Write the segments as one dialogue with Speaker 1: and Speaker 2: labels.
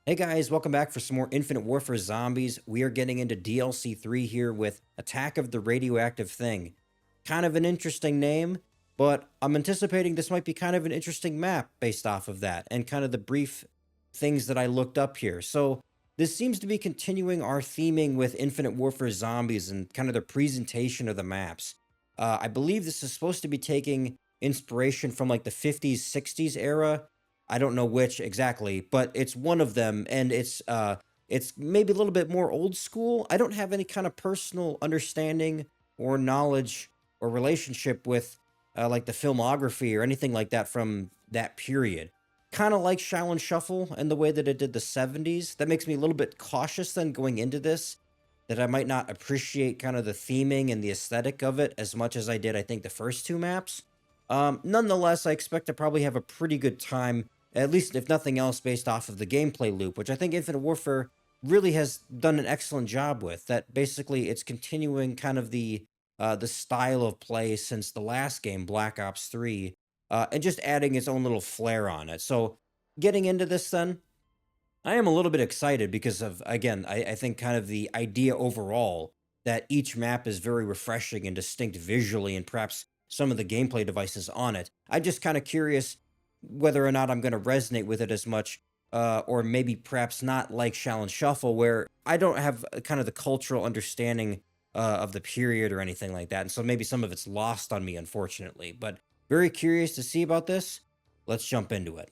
Speaker 1: Hey guys, welcome back for some more Infinite Warfare Zombies. We are getting into DLC 3 here with Attack of the Radioactive Thing. Kind of an interesting name, but I'm anticipating this might be kind of an interesting map based off of that and kind of the brief things that I looked up here. So this seems to be continuing our theming with Infinite Warfare Zombies and kind of the presentation of the maps. I believe this is supposed to be taking inspiration from like the 50s, 60s era. I don't know which exactly, but it's one of them, and it's maybe a little bit more old school. I don't have any kind of personal understanding or knowledge or relationship with like the filmography or anything like that from that period. Kind of like Shaolin Shuffle and the way that it did the 70s. That makes me a little bit cautious then going into this, that I might not appreciate kind of the theming and the aesthetic of it as much as I did, I think, the first two maps. Nonetheless, I expect to probably have a pretty good time, at least if nothing else, based off of the gameplay loop, which I think Infinite Warfare really has done an excellent job with. That basically it's continuing kind of the style of play since the last game, Black Ops 3, and just adding its own little flair on it. So getting into this then, I am a little bit excited because of, again, I think kind of the idea overall that each map is very refreshing and distinct visually, and perhaps some of the gameplay devices on it. I'm just kind of curious whether or not I'm going to resonate with it as much, or maybe perhaps not like Shaolin Shuffle, where I don't have kind of the cultural understanding of the period or anything like that. And so maybe some of it's lost on me, unfortunately. But very curious to see about this. Let's jump into it.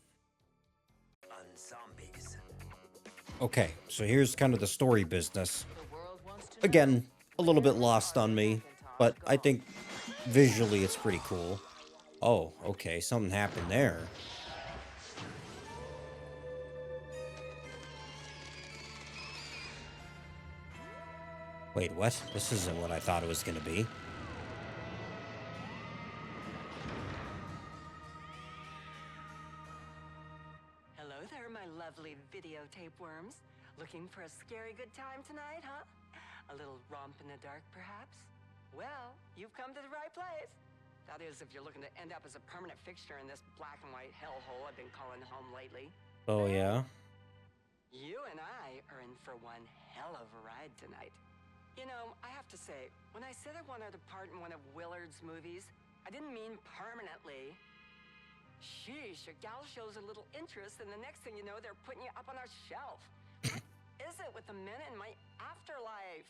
Speaker 1: Okay, so here's kind of the story business. Again, a little bit lost on me, but I think visually it's pretty cool. Oh, okay, something happened there. Wait, what? This isn't what I thought it was going to be.
Speaker 2: Hello there, my lovely videotape worms. Looking for a scary good time tonight, huh? A little romp in the dark, perhaps? Well, you've come to the right place. That is, if you're looking to end up as a permanent fixture in this black and white hellhole I've been calling home lately.
Speaker 1: Oh, yeah?
Speaker 2: You and I are in for one hell of a ride tonight. You know, I have to say, when I said I wanted a part in one of Willard's movies, I didn't mean permanently. Sheesh, your gal shows a little interest, and the next thing you know, they're putting you up on our shelf. What is it with the men in my afterlife?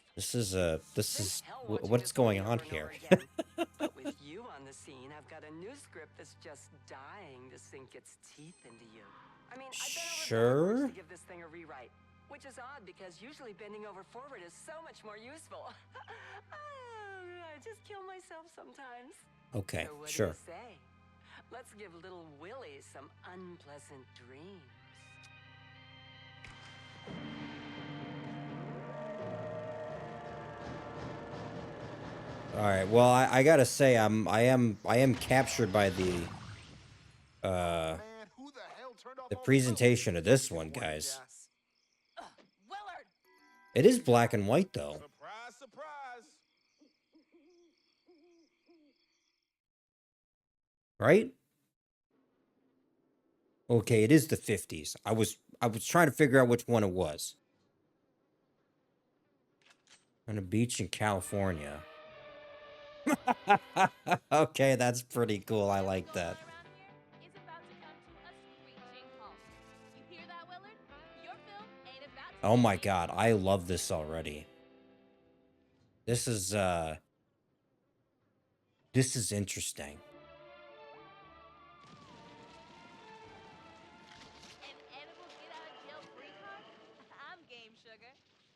Speaker 1: What's going on here?
Speaker 2: But with you on the scene, I've got a new script that's just dying to sink its teeth into you. I mean, I've been over
Speaker 1: Sure.
Speaker 2: to give this thing a rewrite, which is odd because usually bending over forward is so much more useful. I just kill myself sometimes.
Speaker 1: Okay,
Speaker 2: So what
Speaker 1: sure.
Speaker 2: do you say? Let's give little Willie some unpleasant dreams.
Speaker 1: All right. Well, I gotta say, I am captured by uh
Speaker 3: Man, who the hell turned off
Speaker 1: the
Speaker 3: all the
Speaker 1: presentation of this
Speaker 3: phones?
Speaker 1: one, guys.
Speaker 3: Gas.
Speaker 2: Willard!
Speaker 1: It is black and white though,
Speaker 3: Surprise, surprise.
Speaker 1: right? Okay, it is the 50s. I was trying to figure out which one it was. On a beach in California. Okay, that's pretty cool. I like that. Oh my god, I love this already. This is interesting.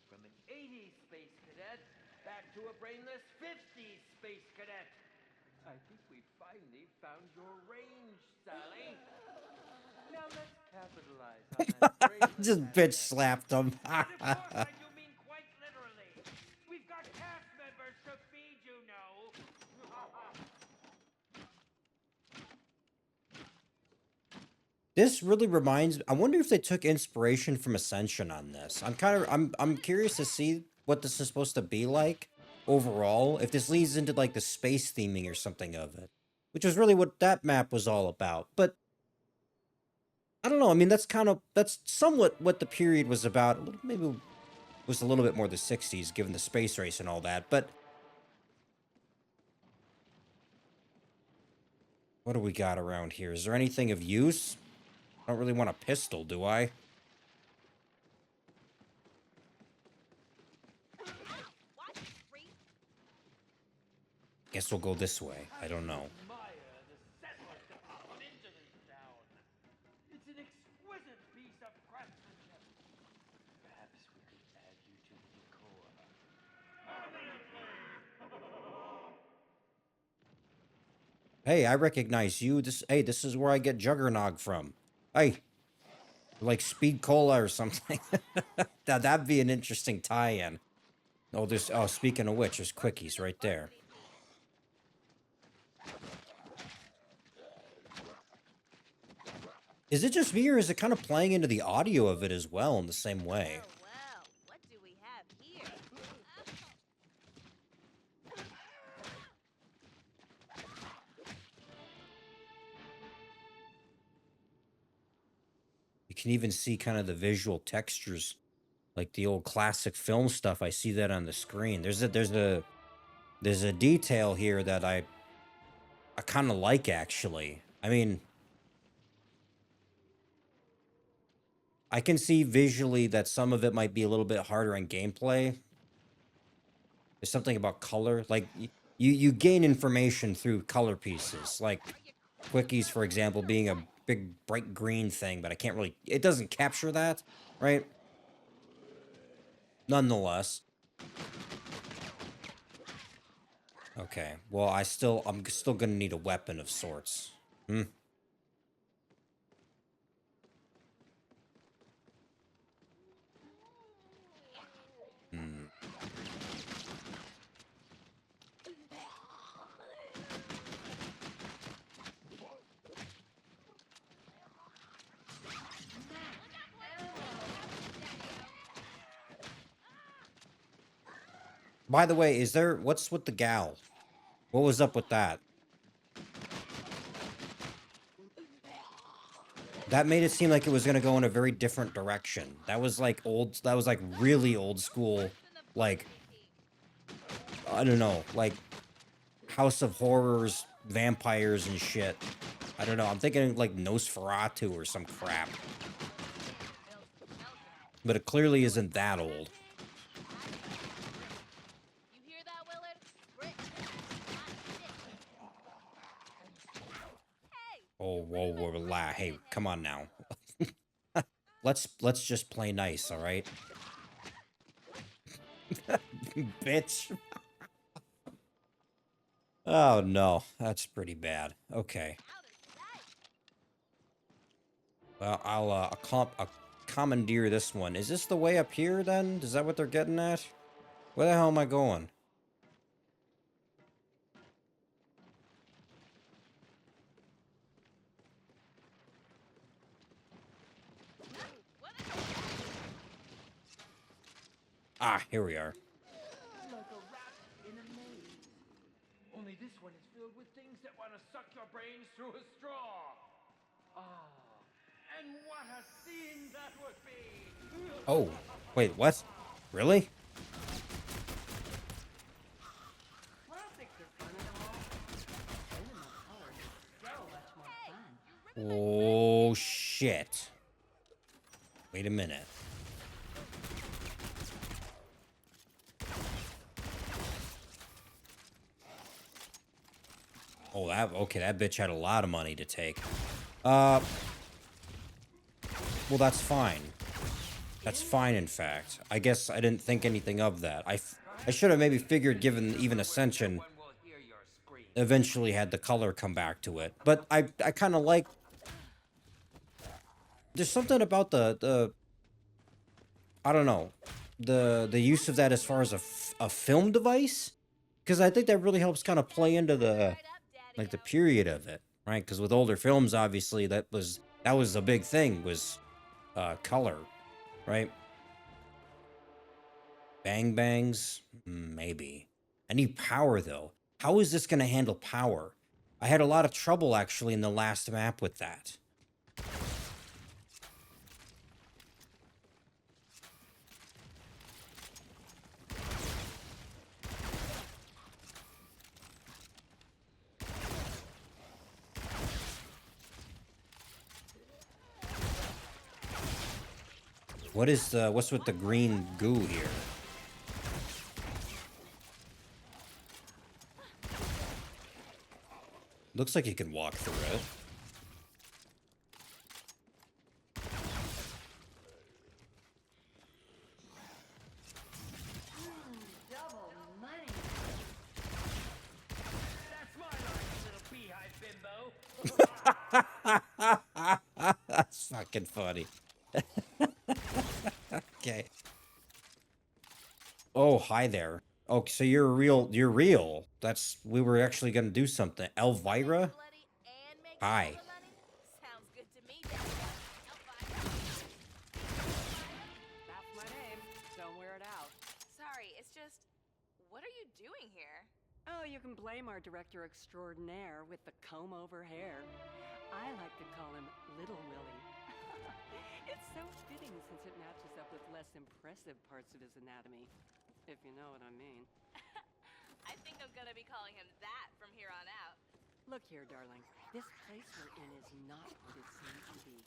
Speaker 4: From an 80s space cadet back to a brainless 50s space cadet. I think we finally found your range, Sally. Now let's capitalize on that brainless
Speaker 1: Just bitch
Speaker 4: aspect.
Speaker 1: slapped him.
Speaker 4: And of course I do mean quite literally. We've got cast members to feed, you know.
Speaker 1: This really reminds, I wonder if they took inspiration from Ascension on this. I'm curious to see what this is supposed to be like overall, if this leads into like the space theming or something of it, which is really what that map was all about. But I don't know. I mean, that's somewhat what the period was about. Maybe it was a little bit more the 60s, given the space race and all that. But what do we got around here? Is there anything of use? I don't really want a pistol, do I? Guess we'll go this way. I don't know.
Speaker 4: Admire the settlers that come into this town. It's an exquisite piece of craftsmanship. Perhaps we could add you to the decor.
Speaker 1: Hey, I recognize you. Hey, this is where I get Juggernog from. Hey, like Speed Cola or something. That'd be an interesting tie-in. Oh, speaking of which, there's quickies right there. Is it just me, or is it kind of playing into the audio of it as well in the same way?
Speaker 5: Well, what do we have here?
Speaker 1: You can even see kind of the visual textures, like the old classic film stuff. I see that on the screen. There's a detail here that I kind of like, actually. I mean, I can see visually that some of it might be a little bit harder in gameplay. There's something about color, like you gain information through color pieces, like quickies, for example, being a big bright green thing, but I can't really, it doesn't capture that, right? Nonetheless. Okay, well, I'm still gonna need a weapon of sorts. Hmm. Hmm. By the way, what's with the gal? What was up with that? That made it seem like it was going to go in a very different direction. That was like really old school, like, I don't know, like House of Horrors, vampires and shit. I don't know. I'm thinking like Nosferatu or some crap. But it clearly isn't that old.
Speaker 5: You hear that, Willard? Hey!
Speaker 1: Oh, whoa, hey, come on now. Let's just play nice, all right? Bitch. Oh no, that's pretty bad. Okay. Well, I'll commandeer this one. Is this the way up here then? Is that what they're getting at? Where the hell am I going? Ah, here we are.
Speaker 4: Like a rat in a maze. Only this one is filled with things that want to suck your brains through a straw. Ah, and what a scene that would be!
Speaker 1: Oh, wait, what? Really?
Speaker 2: Well, I don't think they're fun at all. Cinema colors are so much more fun.
Speaker 1: Oh, shit. Wait a minute. Oh, that bitch had a lot of money to take. Well, that's fine. That's fine, in fact. I guess I didn't think anything of that. I should have maybe figured, given even Ascension eventually had the color come back to it. But I kind of like... There's something about the I don't know. The use of that as far as a film device? Because I think that really helps kind of play into the... like the period of it, right? Because with older films, obviously that was a big thing, was color, right? Bang bangs, maybe. I need power though. How is this going to handle power? I had a lot of trouble actually in the last map with that. what's with the green goo here? Looks like you can walk through it.
Speaker 2: Double money.
Speaker 4: That's my line, you little beehive bimbo.
Speaker 1: That's fucking funny. Okay. Oh, hi there. Oh, so you're real. We were actually gonna do something. Elvira?
Speaker 5: Bloody and make
Speaker 1: Hi.
Speaker 5: double the money? Sounds good to me, Daddy. Elvira.
Speaker 2: That's my name. Don't wear it out.
Speaker 5: Sorry, it's just, what are you doing here?
Speaker 2: Oh, you can blame our director extraordinaire with the comb-over hair. I like to call him Little Willie. It's so fitting since it matches up with less impressive parts of his anatomy, if you know what I mean.
Speaker 5: I think I'm gonna be calling him that from here on out.
Speaker 2: Look here, darling. This place we're in is not what it seems to be.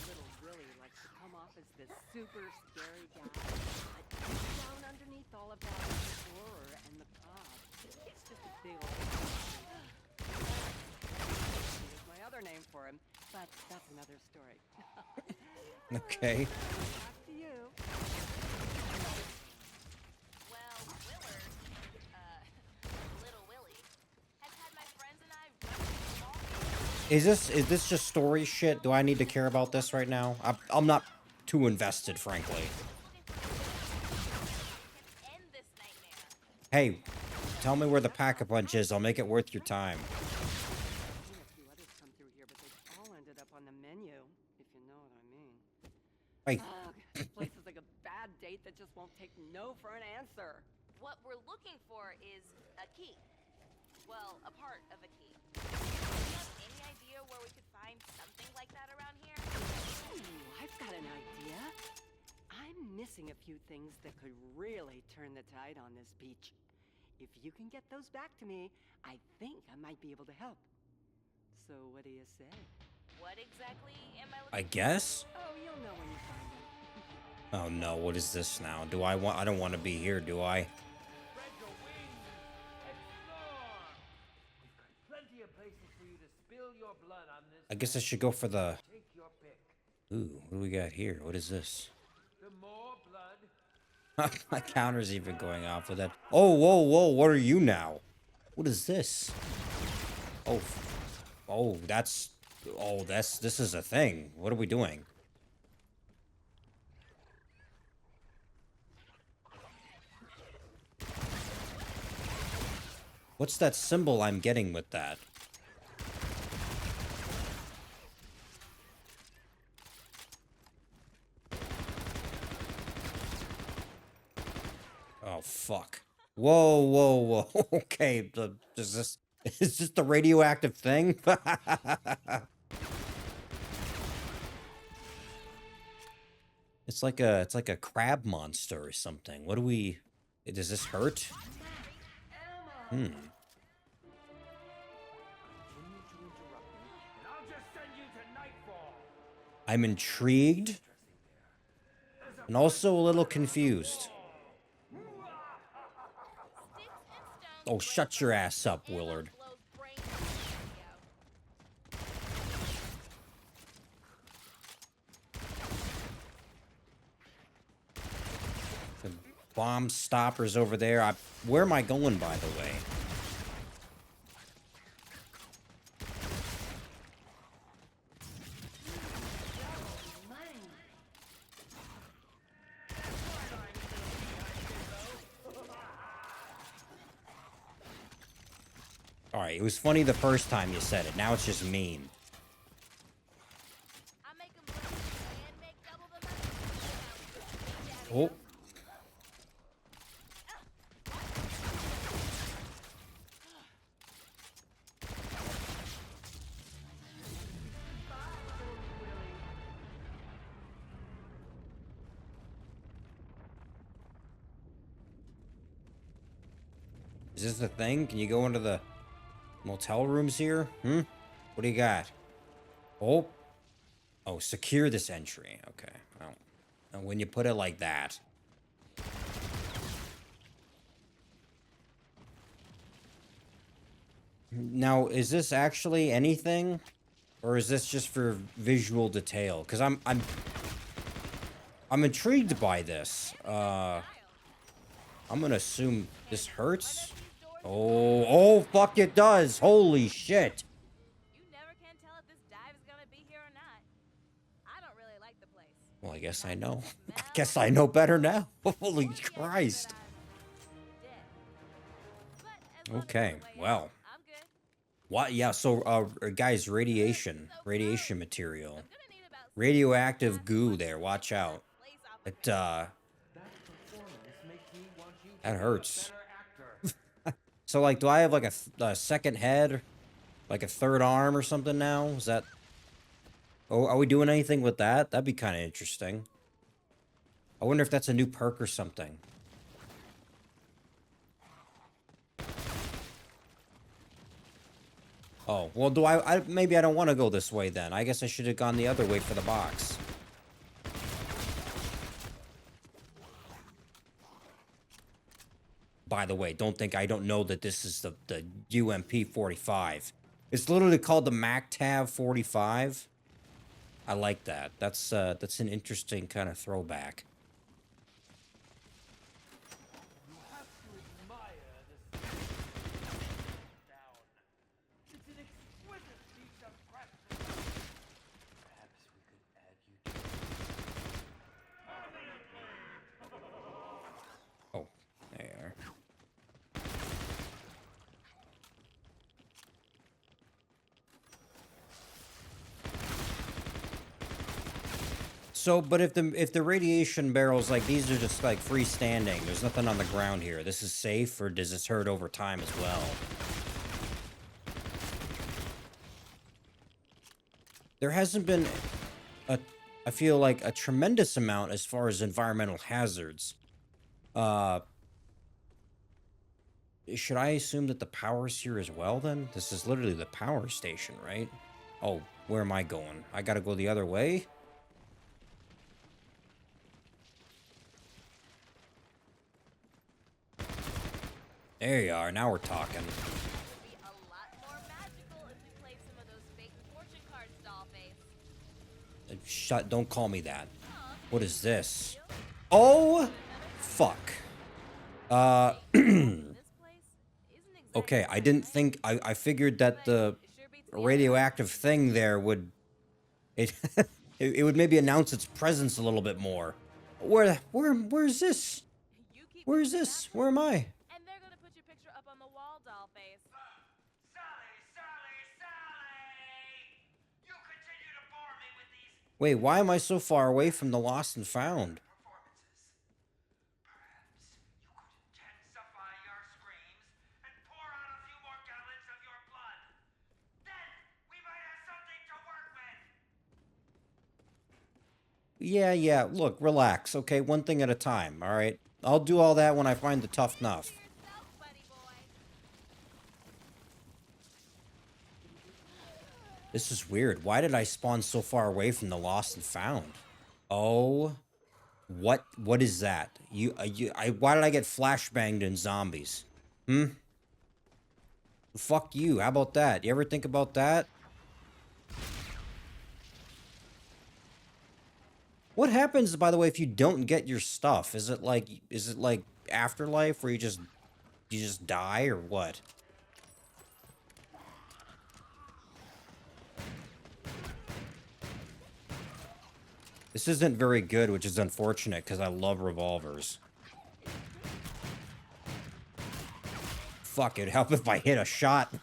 Speaker 2: Little Willie likes to come off as this super scary guy, but deep down underneath all of that is the horror and the macabre. It's just a big old Here's my other name for him, but that's another story.
Speaker 1: Okay.
Speaker 2: Back to you.
Speaker 5: Well, Willard, Little Willie, has had my friends and I running the ball.
Speaker 1: Is this just story shit? Do I need to care about this right now? I'm not too invested, frankly.
Speaker 5: End this nightmare.
Speaker 1: Hey, tell me where the pack-a-punch is. I'll make it worth your time.
Speaker 2: I've seen a few others come through here, but they've all ended up on the menu, if you know what I mean.
Speaker 1: Hey,
Speaker 2: Ugh, this place is like a bad date that just won't take no for an answer.
Speaker 5: What we're looking for is a key. Well, a part of a key. Do you have any idea where we could find something like that around here?
Speaker 2: Ooh, I've got an idea. I'm missing a few things that could really turn the tide on this beach. If you can get those back to me, I think I might be able to help. So what do you say?
Speaker 5: What exactly am I looking
Speaker 1: I guess?
Speaker 2: Oh, you'll know when you find it.
Speaker 1: Oh no, what is this now? I don't want to be here, do I?
Speaker 4: Spread your wings. Explore. We've got plenty of places for you to spill your blood on this.
Speaker 1: I guess I should go for the...
Speaker 4: Take your pick.
Speaker 1: Ooh, what do we got here? What is this?
Speaker 4: The more blood,
Speaker 1: My counter's even going off with that. Oh, whoa, what are you now? What is this? Oh, this is a thing. What are we doing? What's that symbol I'm getting with that? Oh, fuck. Whoa. Okay, is this the radioactive thing? It's like a crab monster or something. What do we... Does this hurt? Hmm.
Speaker 4: continue to interrupt me, and I'll just send you to Nightfall.
Speaker 1: I'm intrigued and also a little confused.
Speaker 5: Sticks and stones
Speaker 1: Oh, shut your ass up, Willard.
Speaker 5: blows brains out of the radio.
Speaker 1: The bomb stoppers over there. Where am I going, by the way? Alright, it was funny the first time you said it. Now it's just mean.
Speaker 5: I make 'em blow and make double the money. Sounds good to me, Daddy.
Speaker 1: Oh. Is this the thing? Can you go into the motel rooms here? What do you got? Oh. Oh, secure this entry. Okay. Well, when you put it like that. Now, is this actually anything? Or is this just for visual detail? Because I'm intrigued by this. I'm gonna assume this hurts. Oh, fuck, it does. Holy shit.
Speaker 5: You never can tell if this dive is gonna be here or not. I don't really like the place.
Speaker 1: Well, I guess I know. I
Speaker 5: Smell?
Speaker 1: guess I know better now. Holy
Speaker 5: Or the idea that
Speaker 1: Christ.
Speaker 5: I'm dead. But as long as
Speaker 1: Okay,
Speaker 5: it's the way
Speaker 1: well.
Speaker 5: out, I'm good.
Speaker 1: What? Yeah, so, guys, radiation material.
Speaker 5: I'm gonna need about
Speaker 1: Radioactive
Speaker 5: 6
Speaker 1: goo
Speaker 5: months
Speaker 1: there,
Speaker 5: to
Speaker 1: watch
Speaker 5: get this
Speaker 1: out.
Speaker 5: place off of
Speaker 1: It,
Speaker 4: That performance makes me want you to
Speaker 1: that
Speaker 4: be a
Speaker 1: hurts.
Speaker 4: better actor.
Speaker 1: So, like, do I have, like, a second head? Like a third arm or something now? Is that... Oh, are we doing anything with that? That'd be kind of interesting. I wonder if that's a new perk or something. Oh, well, do maybe I don't want to go this way then. I guess I should have gone the other way for the box. By the way, don't think I don't know that this is the UMP 45. It's literally called the MacTav 45. I like that. That's an interesting kind of throwback.
Speaker 4: You have to admire this down. It's an exquisite piece of craftsmanship. Perhaps we could add you to
Speaker 1: Oh, there. So, but if the radiation barrels, like, these are just like freestanding, there's nothing on the ground here. This is safe, or does this hurt over time as well? There hasn't been I feel like a tremendous amount as far as environmental hazards. Should I assume that the power's here as well then? This is literally the power station, right? Oh, where am I going? I gotta go the other way? There you are. Now we're talking.
Speaker 5: It would be a lot more magical if we played some of those fake fortune cards, Dollface.
Speaker 1: Shut. Don't call me that. What is this? Oh, fuck.
Speaker 5: This place isn't exactly
Speaker 1: Okay. I didn't think. I figured that the
Speaker 5: It sure beats the
Speaker 1: radioactive thing there would. It would maybe announce its presence a little bit more. Where's this?
Speaker 5: You keep
Speaker 1: Where's
Speaker 5: doing
Speaker 1: this?
Speaker 5: that,
Speaker 1: Where am I?
Speaker 5: and they're gonna put your picture up on the wall, Dollface.
Speaker 4: Sally! You continue to bore me with these
Speaker 1: Wait, why am I so far away from the lost and found?
Speaker 4: performances. Perhaps you could intensify your screams and pour out a few more gallons of your blood. Then we might have something to work with.
Speaker 1: Yeah. Look, relax. Okay, one thing at a time. All right. I'll do all that when I find the tough Nuff.
Speaker 5: Yourself, buddy boy.
Speaker 1: This is weird. Why did I spawn so far away from the lost and found? Oh, what is that? Why did I get flashbanged in zombies? Fuck you. How about that? You ever think about that? What happens, by the way, if you don't get your stuff? Is it like Afterlife where you just die or what? This isn't very good, which is unfortunate because I love revolvers. Fuck, it'd help if I hit a shot.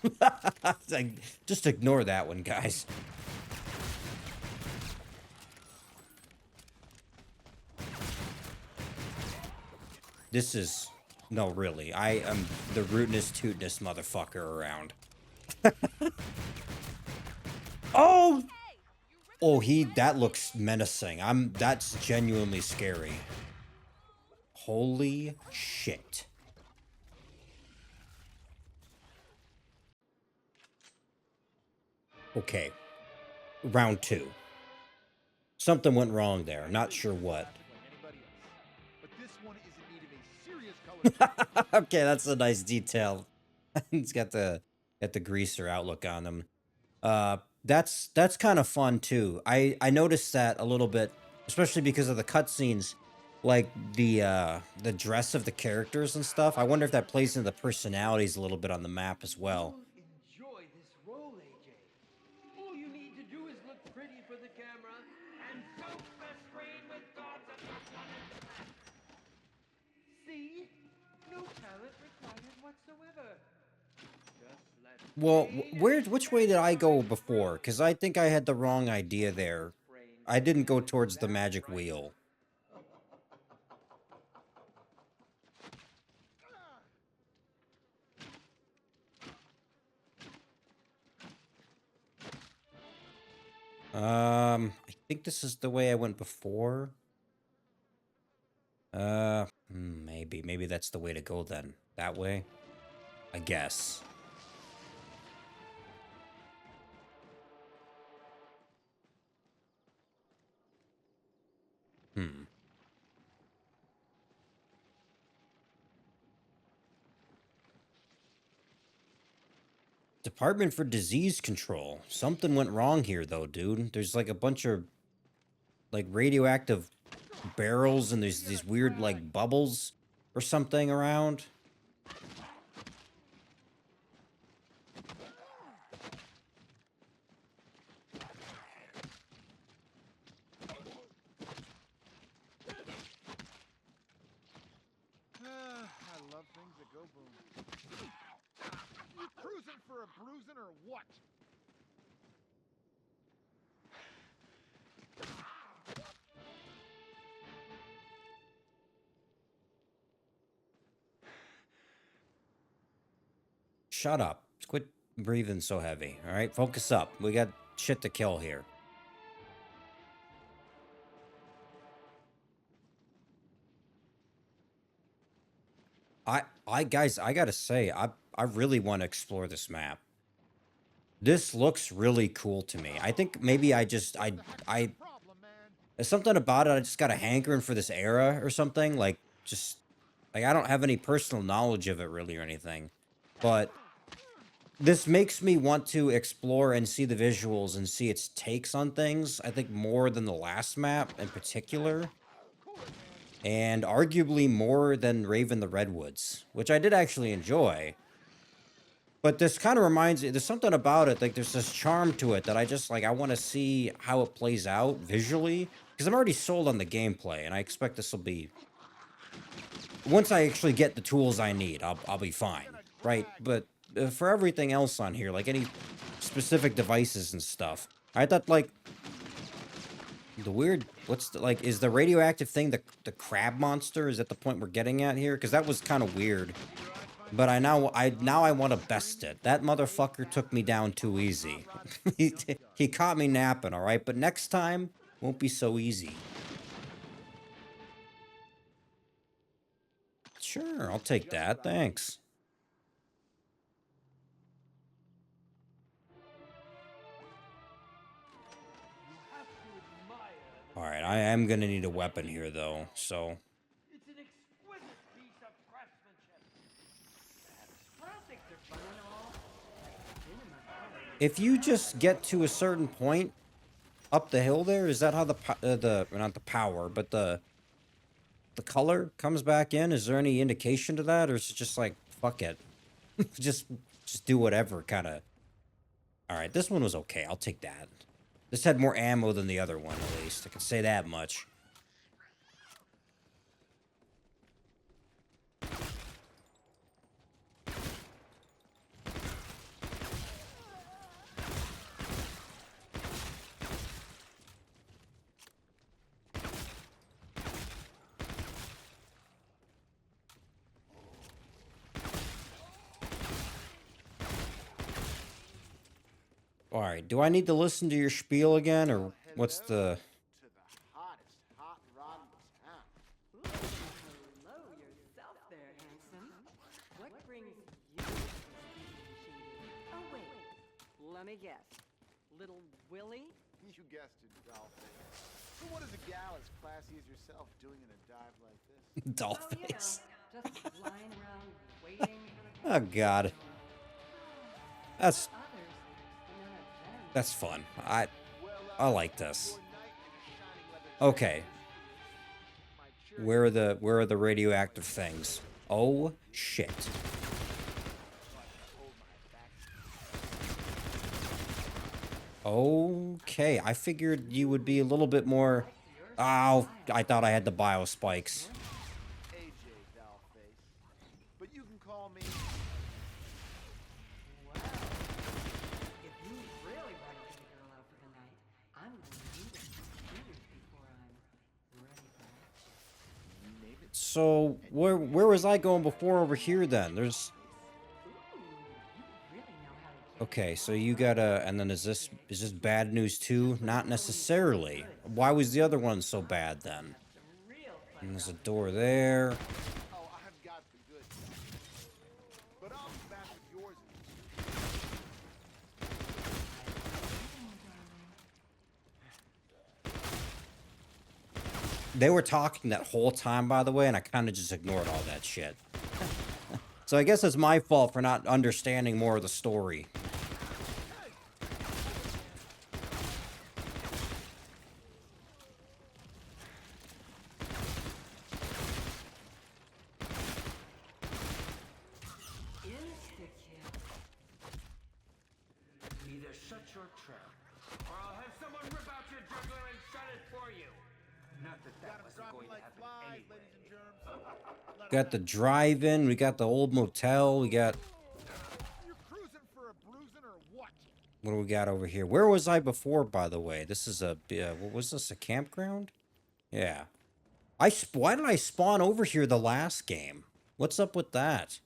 Speaker 1: Like, just ignore that one, guys. This is... No, really. I am the rootinest, tootinest motherfucker around. Oh! Oh, that looks menacing. That's genuinely scary. Holy shit. Okay. Round 2. Something went wrong there. Not sure what. Okay, that's a nice detail. He's got the greaser outlook on him. That's kind of fun too. I noticed that a little bit, especially because of the cutscenes, like the dress of the characters and stuff. I wonder if that plays into the personalities a little bit on the map as well.
Speaker 4: You'll enjoy this role, AJ. All you need to do is look pretty for the camera and soak the screen with thoughts of your fun. See? No talent required whatsoever. Just let
Speaker 1: Well,
Speaker 4: brain
Speaker 1: which way did I go before? Because I think I had the wrong idea there. I didn't go towards the magic wheel. I think this is the way I went before. Maybe that's the way to go then. That way? I guess. Hmm. Department for Disease Control. Something went wrong here, though, dude. There's like a bunch of like radioactive barrels and there's these weird like bubbles or something around.
Speaker 3: I love things that go boom. You cruising for a bruising or what?
Speaker 1: Shut up. Quit breathing so heavy. All right, focus up. We got shit to kill here. Guys, I gotta say, I really want to explore this map. This looks really cool to me. I think maybe there's something about it. I just got a hankering for this era or something. Like, just like I don't have any personal knowledge of it really or anything, but this makes me want to explore and see the visuals and see its takes on things. I think more than the last map in particular. And arguably more than Raven the Redwoods, which I did actually enjoy. But this kind of reminds me, there's something about it, like there's this charm to it that I just like, I want to see how it plays out visually. Because I'm already sold on the gameplay, and I expect this will be... Once I actually get the tools I need, I'll be fine, right? But for everything else on here, like any specific devices and stuff, I thought like... The weird, like, is the radioactive thing the crab monster? Is that the point we're getting at here? Because that was kind of weird. But now I want to best it. That motherfucker took me down too easy. he caught me napping, all right? But next time won't be so easy. Sure, I'll take that. Thanks. Alright, I am gonna need a weapon here, though, so...
Speaker 4: It's an exquisite piece of craftsmanship.
Speaker 2: Classics are fun and all. Cinema.
Speaker 1: If you just get to a certain point up the hill there, is that how not the power, but the color comes back in? Is there any indication to that, or is it just like, fuck it? just do whatever, kind of... Alright, this one was okay. I'll take that. This had more ammo than the other one, at least. I can say that much. Alright, do I need to listen to your spiel again, or what's the...
Speaker 3: To the hottest hot rod in town.
Speaker 2: Hello yourself there, handsome. What brings you to this machine? Oh, wait. Let me guess. Little Willie?
Speaker 3: You guessed it, Dolphin. So what is a gal as classy as yourself doing in a dive like this?
Speaker 1: doll
Speaker 2: Oh, you
Speaker 1: face?
Speaker 2: know. just lying around waiting for the
Speaker 1: Oh God, that's
Speaker 2: others, and none of them.
Speaker 1: that's fun.
Speaker 3: Well,
Speaker 1: I like this.
Speaker 3: your knight in a shining leather
Speaker 1: Okay,
Speaker 3: my cheer
Speaker 1: where are the radioactive things? Oh shit. Okay, I figured you would be a little bit more. Oh, I thought I had the bio spikes.
Speaker 3: AJ Dollface. But you can call me
Speaker 2: Well, if you really want to take a girl out for the night, I'm going to need a few years before I'm ready for action.
Speaker 1: So where was I going before over here then? There's
Speaker 2: Ooh, you really know how to get
Speaker 1: okay, so you gotta, and then is this bad news too? Not necessarily. Why was the other one so bad then?
Speaker 2: some real fun.
Speaker 1: And there's a door there.
Speaker 3: oh, I've got the goods. But I'll be back with yours in
Speaker 1: They were talking that whole time, by the way, and I kind of just ignored all that shit. So I guess it's my fault for not understanding more of the story.
Speaker 2: Insta-kill.
Speaker 4: Either shut your trap, or I'll have someone rip out your juggler and shut it for you. Not that that
Speaker 3: Got 'em
Speaker 4: wasn't
Speaker 3: dropping
Speaker 4: going to
Speaker 3: like
Speaker 4: happen
Speaker 3: flies,
Speaker 4: anyway.
Speaker 3: ladies and germs.
Speaker 1: Got the drive-in, we got the old motel, we got...
Speaker 3: You're cruising for a bruising or what?
Speaker 1: What do we got over here? Where was I before, by the way? This is a... what was this, a campground? Yeah. Why did I spawn over here the last game? What's up with that?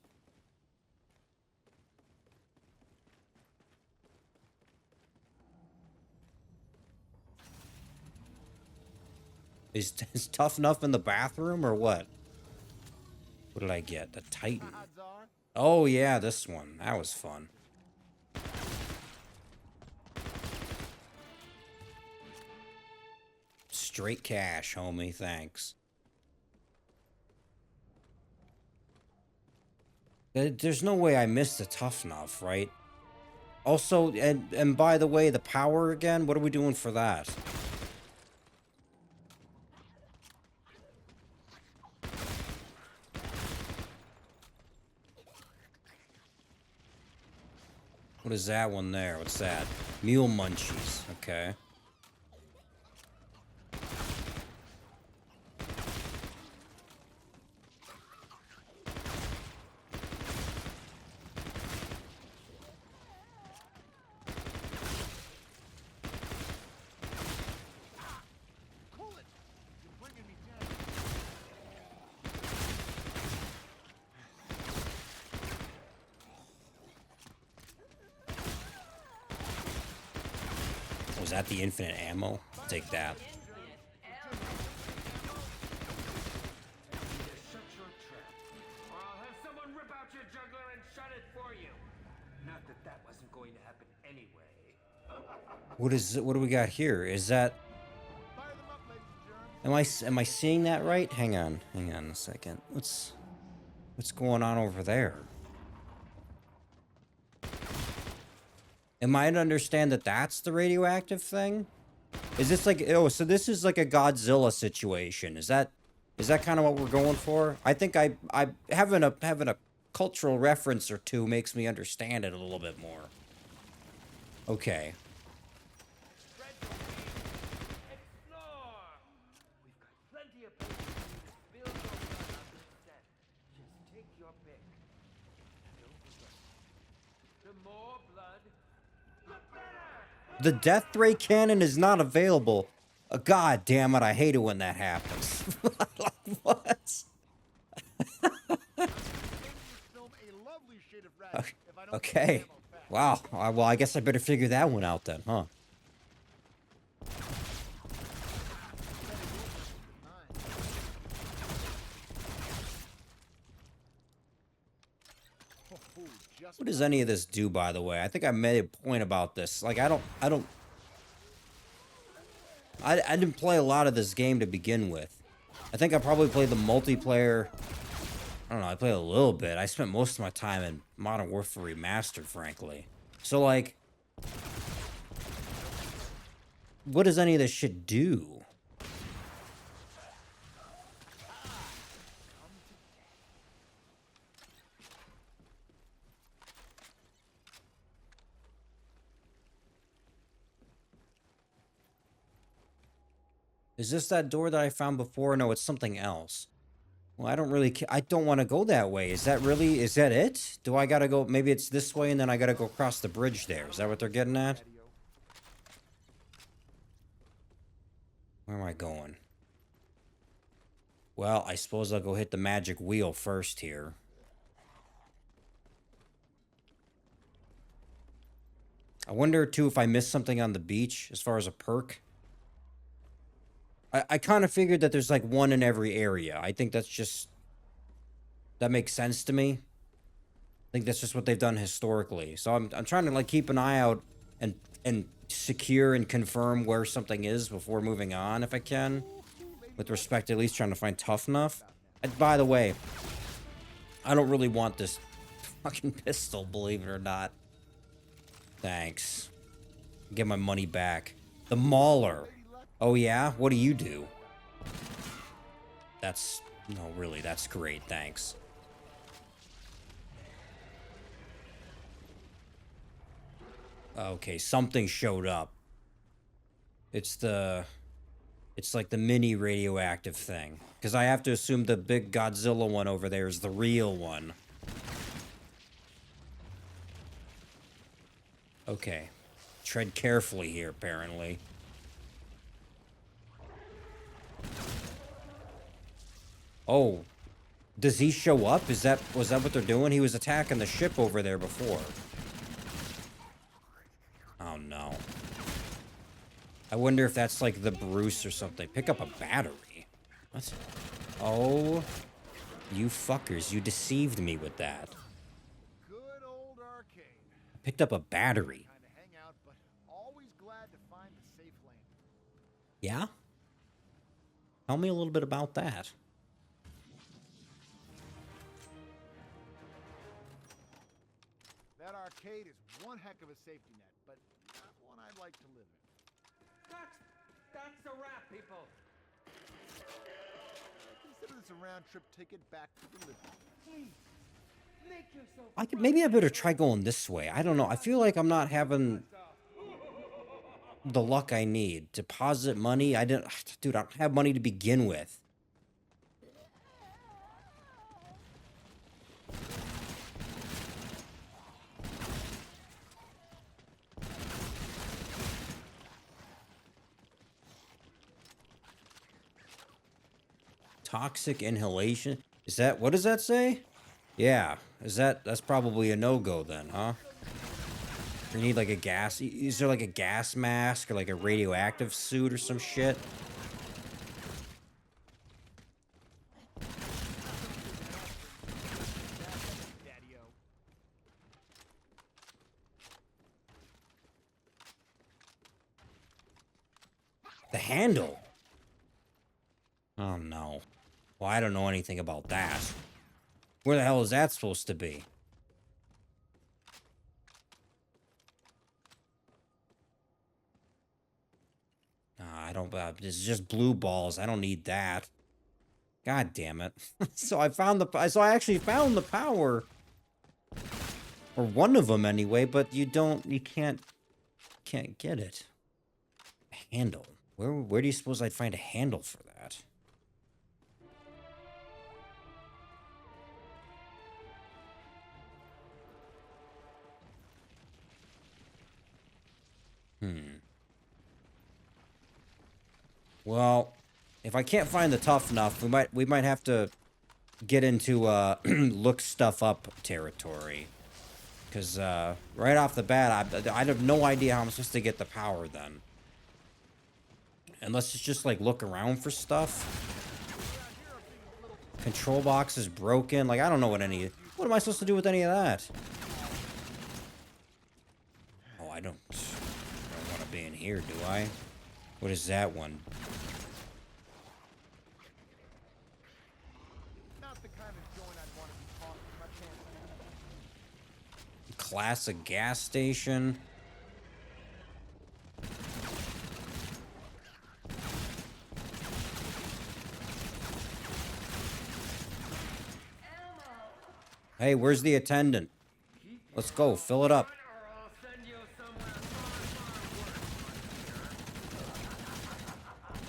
Speaker 1: Is Tough Nuff in the bathroom or what? What did I get? The Titan.
Speaker 3: Odds are,
Speaker 1: Oh yeah, this one. That was fun. Straight cash, homie. Thanks. There's no way I missed the Tough Nuff, right? Also, and by the way, the power again. What are we doing for that? What is that one there? What's that? Mule munchies. Okay.
Speaker 3: cool it. You're bringing me down.
Speaker 1: Was that the infinite ammo? Take that.
Speaker 4: Either shut your trap, or I'll have someone rip out your juggler and shut it for you. Not that that wasn't going to happen anyway.
Speaker 1: What do we got here? Is that...
Speaker 3: Fire them up, ladies and germs.
Speaker 1: Am I seeing that right? Hang on a second. What's going on over there? Am I to understand that that's the radioactive thing? Is this like, oh, so this is like a Godzilla situation? Is that kind of what we're going for? I think I having a cultural reference or two makes me understand it a little bit more. Okay.
Speaker 4: Explore! We've got plenty of places for you to spill your blood on this set. Just take your pick. Don't forget, the more blood, the better!
Speaker 1: The death ray cannon is not available. God damn it, I hate it when that happens. Like, what?
Speaker 3: Film a lovely shade of red. If I don't
Speaker 1: Okay.
Speaker 3: ammo fast.
Speaker 1: Wow. Well, I guess I better figure that one out then, huh?
Speaker 3: Oh, just
Speaker 1: What does any of this do, by the way? I think I made a point about this. Like, I didn't play a lot of this game to begin with. I think I probably played the multiplayer I don't know, I played a little bit. I spent most of my time in Modern Warfare Remastered, frankly. So, like, what does any of this shit do? Is this that door that I found before? No, it's something else. Well, I don't really I don't want to go that way. Is that really, is that it? Do I gotta go, maybe it's this way and then I gotta go across the bridge there. Is that what they're getting at? Where am I going? Well, I suppose I'll go hit the magic wheel first here. I wonder, too, if I missed something on the beach as far as a perk. I kind of figured that there's, like, one in every area. I think that's just... that makes sense to me. I think that's just what they've done historically. So I'm trying to, like, keep an eye out and secure and confirm where something is before moving on, if I can. With respect to at least trying to find Tuff Nuff. And by the way, I don't really want this fucking pistol, believe it or not. Thanks. Get my money back. The Mauler. Oh yeah? What do you do? That's... no, really, that's great, thanks. Okay, something showed up. It's like the mini radioactive thing. Because I have to assume the big Godzilla one over there is the real one. Okay. Tread carefully here, apparently. Oh. Does he show up? Was that what they're doing? He was attacking the ship over there before. Oh, no. I wonder if that's like the Bruce or something. Pick up a battery. What? Oh. You fuckers. You deceived me with that.
Speaker 3: Good old arcade.
Speaker 1: Picked up a battery.
Speaker 3: Kind of hang out, but always glad to find a safe lane.
Speaker 1: Yeah? Tell me a little bit about that.
Speaker 3: That arcade is one heck of a safety net, but not one I'd like to live in.
Speaker 4: That's a wrap, people.
Speaker 3: Consider this a round trip ticket back to the living room.
Speaker 4: Please, make yourself.
Speaker 1: I could, maybe I better try going this way. I don't know. I feel like I'm not having the luck I need. Deposit money. Dude, I don't have money to begin with. Toxic inhalation. Is that, what does that say? Yeah. That's probably a no-go then, huh? You need like a gas, is there like a gas mask or like a radioactive suit or some shit?
Speaker 3: Daddy-o.
Speaker 1: The handle. Oh no. Well, I don't know anything about that. Where the hell is that supposed to be? I don't, it's just blue balls. I don't need that. God damn it. So I actually found the power. Or one of them anyway, but you can't get it. A handle. Where do you suppose I'd find a handle for that? Well, if I can't find the Tuff Nuff, we might have to get into look stuff up territory. Because right off the bat, I have no idea how I'm supposed to get the power then. Unless it's just like look around for stuff. Control box is broken. Like I don't know what am I supposed to do with any of that? Oh, I don't want to be in here, do I? What is that one?
Speaker 3: Not the kind of joint I'd want to be talking to my pants.
Speaker 1: Classic gas station. Hey, where's the attendant? Let's go, fill it up.
Speaker 4: Or I'll send you somewhere far, far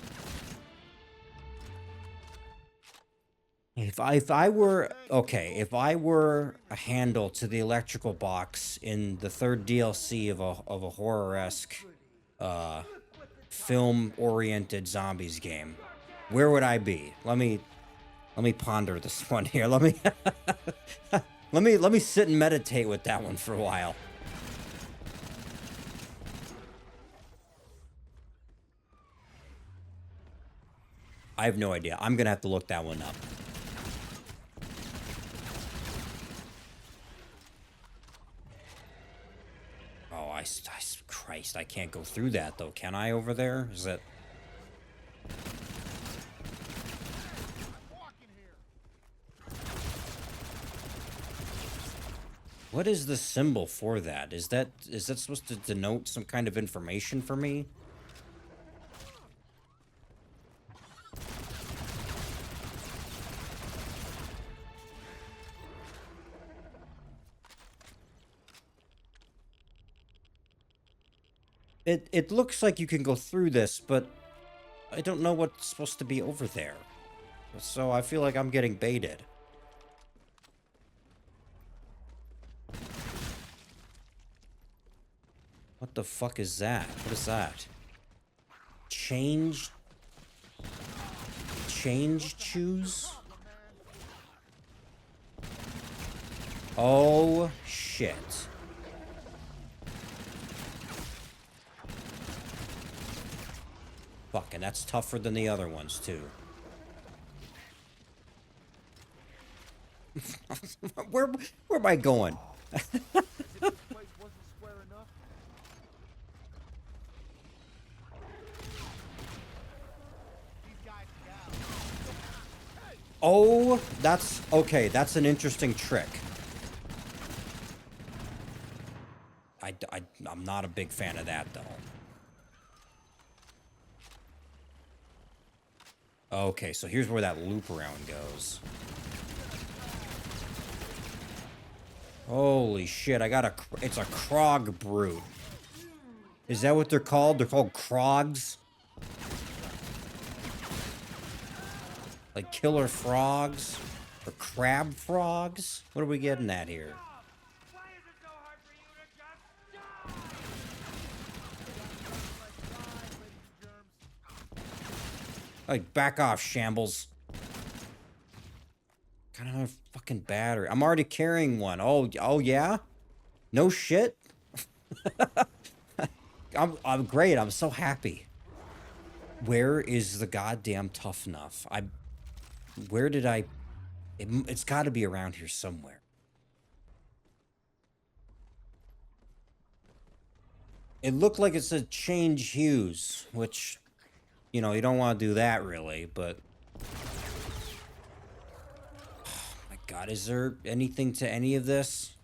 Speaker 4: worse.
Speaker 1: If I were okay, if I were a handle to the electrical box in the third DLC of a horror-esque film-oriented zombies game, where would I be? Let me ponder this one here. Let me sit and meditate with that one for a while. I have no idea. I'm gonna have to look that one up. Oh, Christ, I can't go through that though, can I? Over there? Is that? What is the symbol for that? Is that supposed to denote some kind of information for me? It looks like you can go through this, but I don't know what's supposed to be over there. So I feel like I'm getting baited. What the fuck is that? What is that? Change choose? Oh, shit. Fuck, and that's tougher than the other ones, too. Where am I going? Oh, that's okay. That's an interesting trick. I'm not a big fan of that, though. Okay, so here's where that loop around goes. Holy shit, it's a Krog brute. Is that what they're called? They're called Krogs? Like killer frogs? Or crab frogs? What are we getting at here?
Speaker 4: Why is it so hard for you to just
Speaker 1: Like, back off, shambles. Kind of a fucking battery. I'm already carrying one. Oh yeah? No shit? I'm great. I'm so happy. Where is the goddamn Tuff Nuff? Where did I... It's got to be around here somewhere. It looked like it said change hues, which, you know, you don't want to do that really, but... Oh my god, is there anything to any of this?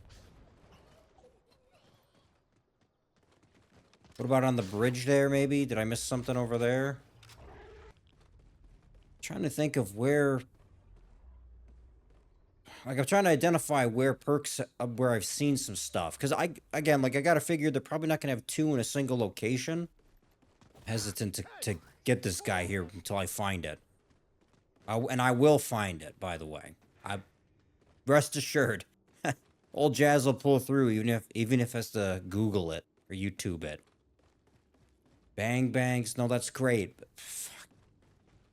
Speaker 1: What about on the bridge there, maybe? Did I miss something over there? Trying to think of where... Like, I'm trying to identify where perks... where I've seen some stuff. Because, again, like, I gotta figure they're probably not gonna have two in a single location. Hesitant to get this guy here until I find it. And I will find it, by the way. Rest assured. Old Jazz will pull through, even if has to Google it or YouTube it. Bang bangs. No, that's great. But fuck.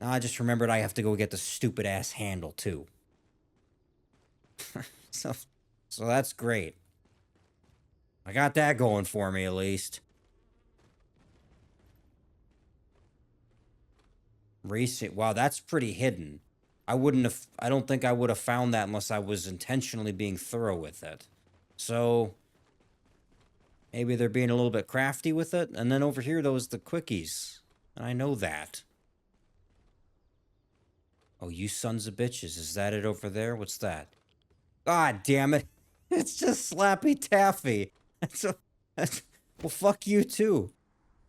Speaker 1: Now I just remembered I have to go get the stupid ass handle too. so that's great. I got that going for me at least. Racing. Wow, that's pretty hidden. I don't think I would have found that unless I was intentionally being thorough with it. So maybe they're being a little bit crafty with it. And then over here, those the quickies. And I know that. Oh, you sons of bitches. Is that it over there? What's that? God damn it. It's just Slappy Taffy. Well, fuck you too.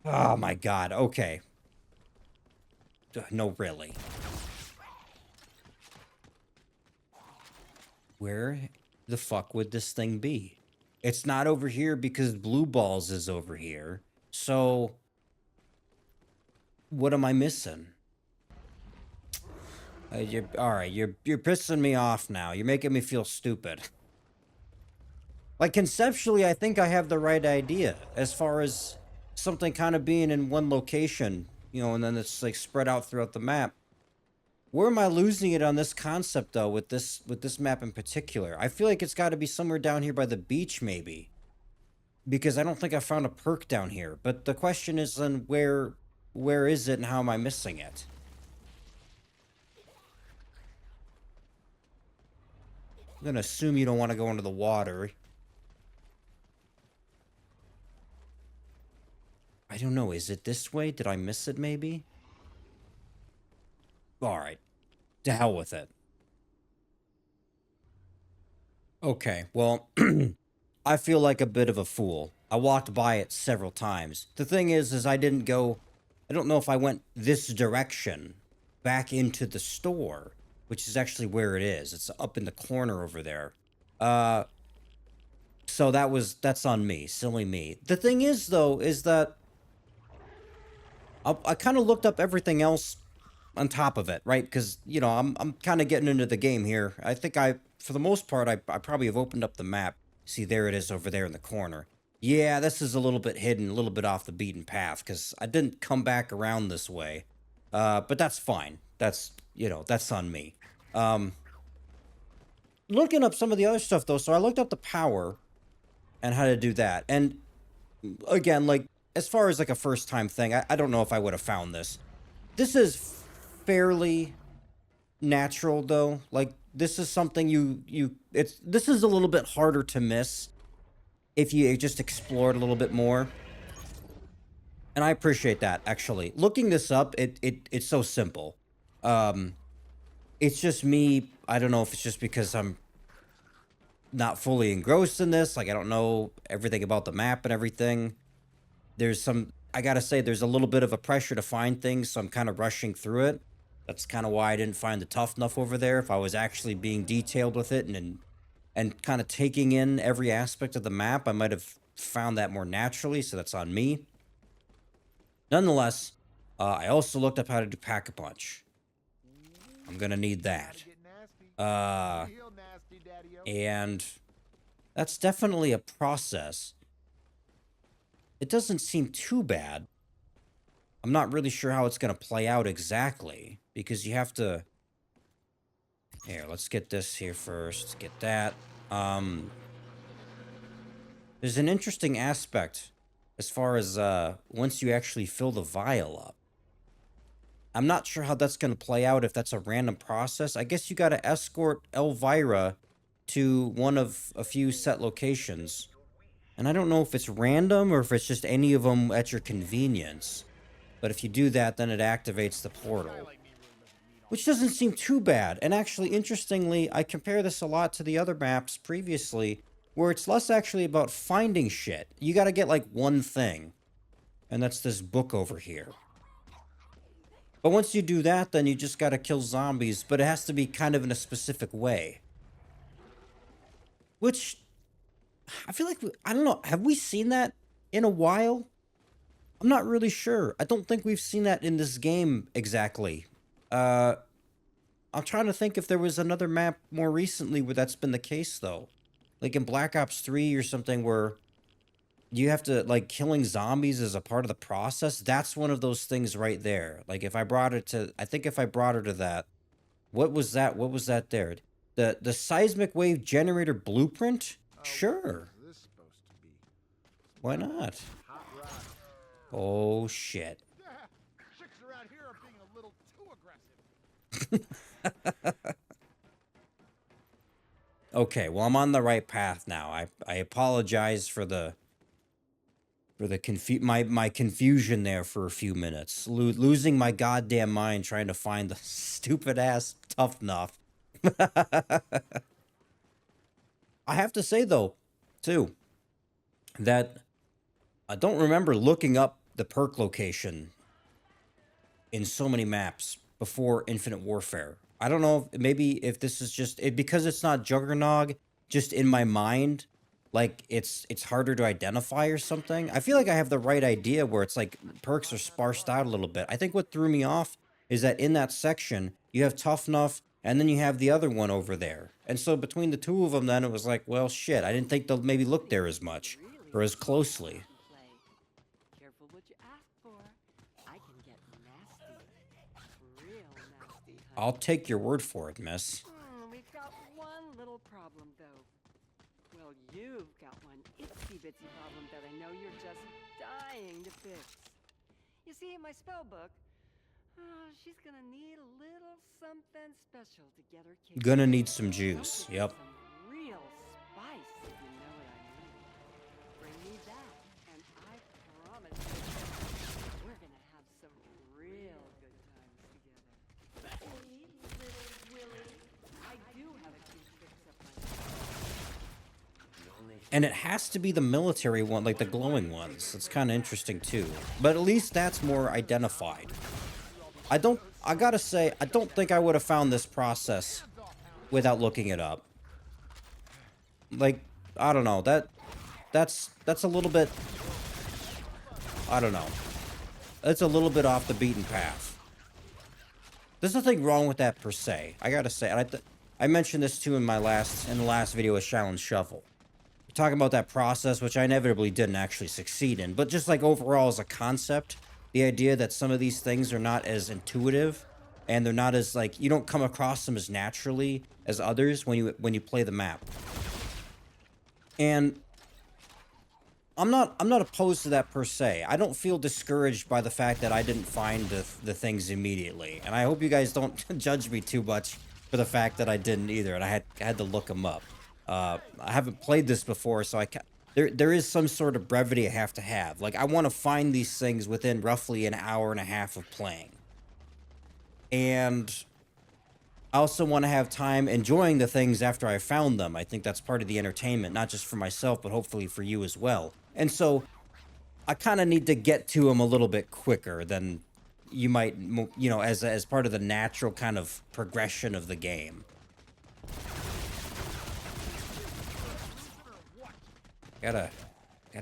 Speaker 1: Oh my god. Okay. No, really. Where the fuck would this thing be? It's not over here because Blue Balls is over here. So, what am I missing? All right, you're pissing me off now. You're making me feel stupid. Like, conceptually, I think I have the right idea as far as something kind of being in one location, you know, and then it's like spread out throughout the map. Where am I losing it on this concept though with this map in particular? I feel like it's got to be somewhere down here by the beach maybe. Because I don't think I found a perk down here. But the question is then where is it and how am I missing it? I'm going to assume you don't want to go into the water. I don't know. Is it this way? Did I miss it maybe? Alright. To hell with it. Okay, well, I feel like a bit of a fool. I walked by it several times. The thing is I didn't go... I don't know if I went this direction back into the store, which is actually where it is. It's up in the corner over there. So that's on me. Silly me. The thing is, though, is that I kind of looked up everything else on top of it, right? Because, you know, I'm kind of getting into the game here. I think for the most part, I probably have opened up the map. See, there it is over there in the corner. Yeah, this is a little bit hidden, a little bit off the beaten path, because I didn't come back around this way. But that's fine. That's, you know, that's on me. Looking up some of the other stuff, though, so I looked up the power and how to do that. And, again, like, as far as, like, a first-time thing, I don't know if I would have found this. This is fairly natural, though. Like, this is something this is a little bit harder to miss if you just explore it a little bit more. And I appreciate that, actually. Looking this up, it's so simple. It's just me, I don't know if it's just because I'm not fully engrossed in this, like I don't know everything about the map and everything. I gotta say, there's a little bit of a pressure to find things, so I'm kind of rushing through it. That's kind of why I didn't find the Tuff Nuff over there. If I was actually being detailed with it and kind of taking in every aspect of the map, I might have found that more naturally, so that's on me. Nonetheless, I also looked up how to do Pack-a-Punch. I'm gonna need that. And that's definitely a process. It doesn't seem too bad. I'm not really sure how it's gonna play out exactly, because you have to... Here, let's get this here first. Let's get that. There's an interesting aspect as far as once you actually fill the vial up. I'm not sure how that's going to play out, if that's a random process. I guess you got to escort Elvira to one of a few set locations. And I don't know if it's random or if it's just any of them at your convenience. But if you do that, then it activates the portal. Which doesn't seem too bad. And actually, interestingly, I compare this a lot to the other maps previously, where it's less actually about finding shit. You got to get like one thing. And that's this book over here. But once you do that, then you just gotta kill zombies, but it has to be kind of in a specific way. Which, I feel like, I don't know, have we seen that in a while? I'm not really sure. I don't think we've seen that in this game exactly. I'm trying to think if there was another map more recently where that's been the case, though. Like in Black Ops 3 or something where you have to, like, killing zombies as a part of the process. That's one of those things right there. Like, if I brought it to... I think if I brought her to that... What was that? What was that there? The seismic wave generator blueprint? Sure. Why not? Oh, shit.
Speaker 3: Chicks around here are being a little too aggressive.
Speaker 1: Okay, well, I'm on the right path now. I apologize for the my confusion there for a few minutes. Losing my goddamn mind trying to find the stupid ass Tough Nuff. I have to say, though, too, that I don't remember looking up the perk location in so many maps before Infinite Warfare. I don't know if maybe if this is just because it's not Juggernog, just in my mind, like it's harder to identify or something. I feel like I have the right idea where it's like perks are sparsed out a little bit. I think what threw me off is that in that section you have Tough Nuff and then you have the other one over there. And so between the two of them, then it was like, well, shit, I didn't think they'll maybe look there as much or as closely.
Speaker 2: Careful what you ask for. I can get nasty. Real nasty, honey.
Speaker 1: I'll take your word for it, miss.
Speaker 2: We've got one little problem, though. Well, you've got one itsy-bitsy problem that I know you're just dying to fix. You see, in my spell book, she's gonna need a little something special to get her kicked.
Speaker 1: Gonna need some juice. Yep.
Speaker 2: Some real spice, if you know what I mean. Bring me that, and I promise you, we're gonna have some real good times together. Hey, little Willie, I do have a cute fix up my sleeve.
Speaker 1: And it has to be the military one, like the glowing ones. It's kind of interesting too. But at least that's more identified. I gotta say, I don't think I would have found this process without looking it up. Like, I don't know, that's a little bit, I don't know. It's a little bit off the beaten path. There's nothing wrong with that per se. I gotta say, and I mentioned this too in the last video with Shallon Shovel. Talking about that process, which I inevitably didn't actually succeed in, but just like overall as a concept, the idea that some of these things are not as intuitive and they're not as like, you don't come across them as naturally as others when you play the map. And I'm not opposed to that per se. I don't feel discouraged by the fact that I didn't find the things immediately. And I hope you guys don't judge me too much for the fact that I didn't either and I had to look them up. I haven't played this before, so there is some sort of brevity I have to have. Like, I want to find these things within roughly an hour and a half of playing. And I also want to have time enjoying the things after I found them. I think that's part of the entertainment, not just for myself, but hopefully for you as well. And so I kind of need to get to them a little bit quicker than you might, you know, as part of the natural kind of progression of the game. Gotta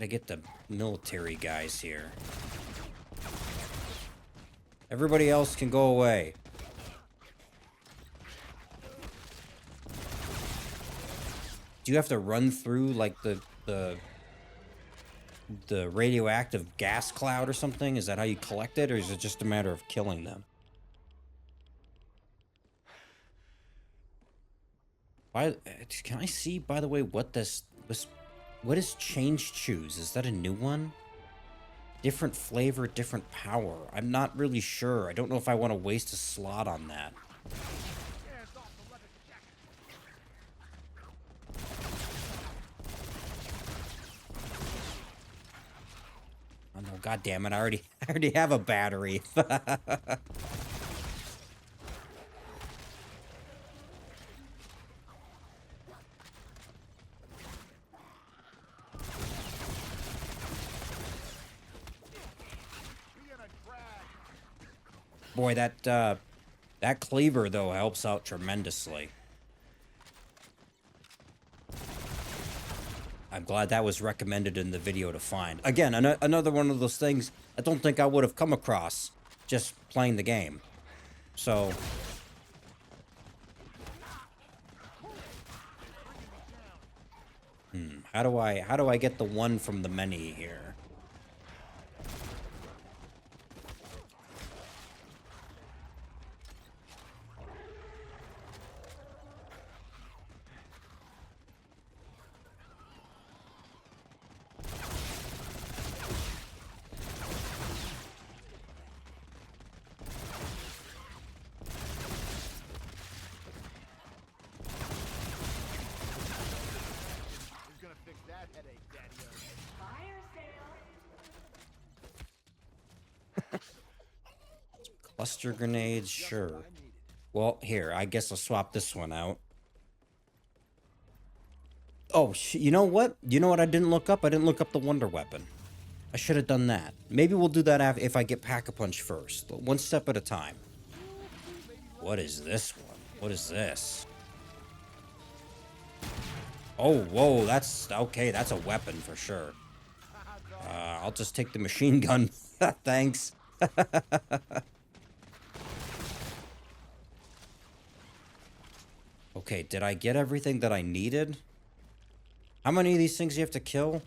Speaker 1: get the military guys here. Everybody else can go away. Do you have to run through like the radioactive gas cloud or something? Is that how you collect it, or is it just a matter of killing them? Can I see, by the way, what this what is Change Choose? Is that a new one? Different flavor, different power. I'm not really sure. I don't know if I want to waste a slot on that. Oh no, god damn it, I already have a battery. Boy, that cleaver though helps out tremendously. I'm glad that was recommended in the video to find. Again, another one of those things I don't think I would have come across just playing the game. So how do I get the one from the many here? Cluster grenades, sure. Well, here, I guess I'll swap this one out. Oh, you know what? You know what I didn't look up? I didn't look up the Wonder Weapon. I should have done that. Maybe we'll do that if I get Pack-a-Punch first. One step at a time. What is this one? What is this? Oh, whoa, that's... Okay, that's a weapon for sure. I'll just take the machine gun. Thanks. Okay, did I get everything that I needed? How many of these things do you have to kill?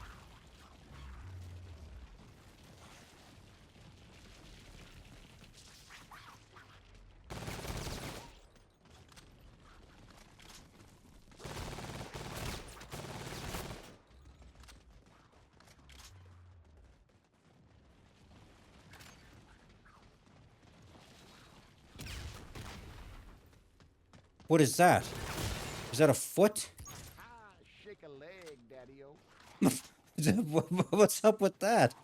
Speaker 1: What is that? Is that a foot?
Speaker 3: Ah, shake a leg, daddy-o.
Speaker 1: What's up with that?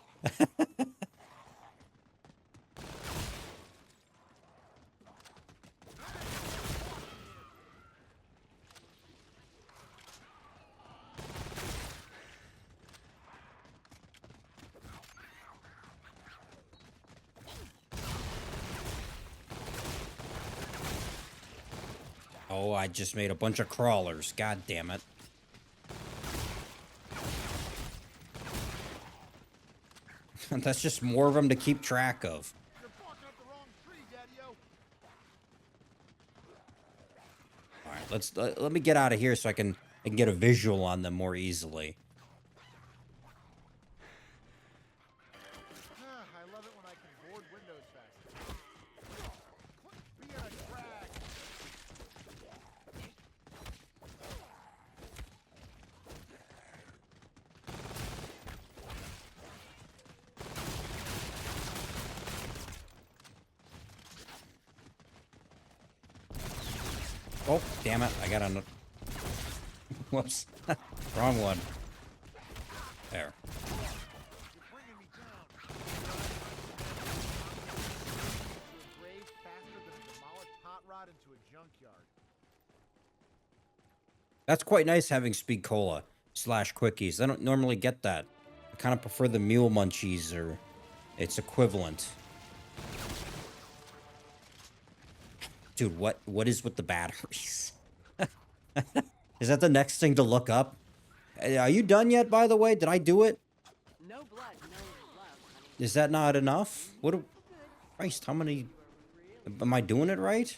Speaker 1: Oh, I just made a bunch of crawlers. God damn it. That's just more of them to keep track of.
Speaker 3: You're barking up the wrong tree, daddy-o.
Speaker 1: All right, let me get out of here so I can get a visual on them more easily.
Speaker 3: I love it when I can board windows faster. Quit being a drag.
Speaker 1: Oh, damn it. I got a... Whoops. Wrong one. There.
Speaker 3: You're bringing me down. To a grave faster than a demolished hot rod into a junkyard.
Speaker 1: That's quite nice having Speed Cola / Quickies. I don't normally get that. I kind of prefer the Mule Munchies or its equivalent. Dude, what is with the batteries? Is that the next thing to look up? Are you done yet, by the way? Did I do it?
Speaker 2: No blood, no love, honey.
Speaker 1: Is that not enough? Christ, how many... Am I doing it right?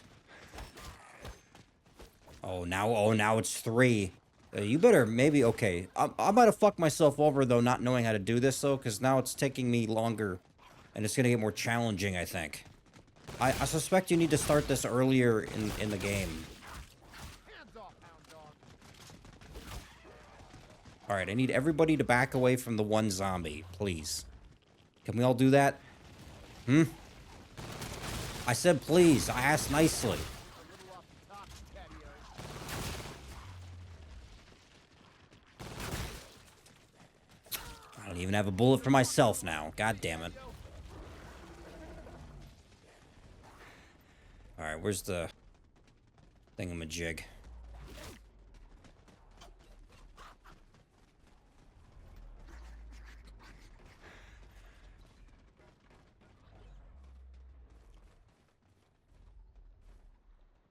Speaker 1: Oh, now it's 3. You better maybe... Okay, I might have fucked myself over, though, not knowing how to do this, though, because now it's taking me longer, and it's going to get more challenging, I think. I suspect you need to start this earlier in the game.
Speaker 3: Hands off, hound dog.
Speaker 1: Alright, I need everybody to back away from the one zombie, please. Can we all do that? I said please. I asked nicely.
Speaker 3: A little off the top, daddy-o.
Speaker 1: I don't even have a bullet for myself now. God damn it. Alright, where's the thingamajig?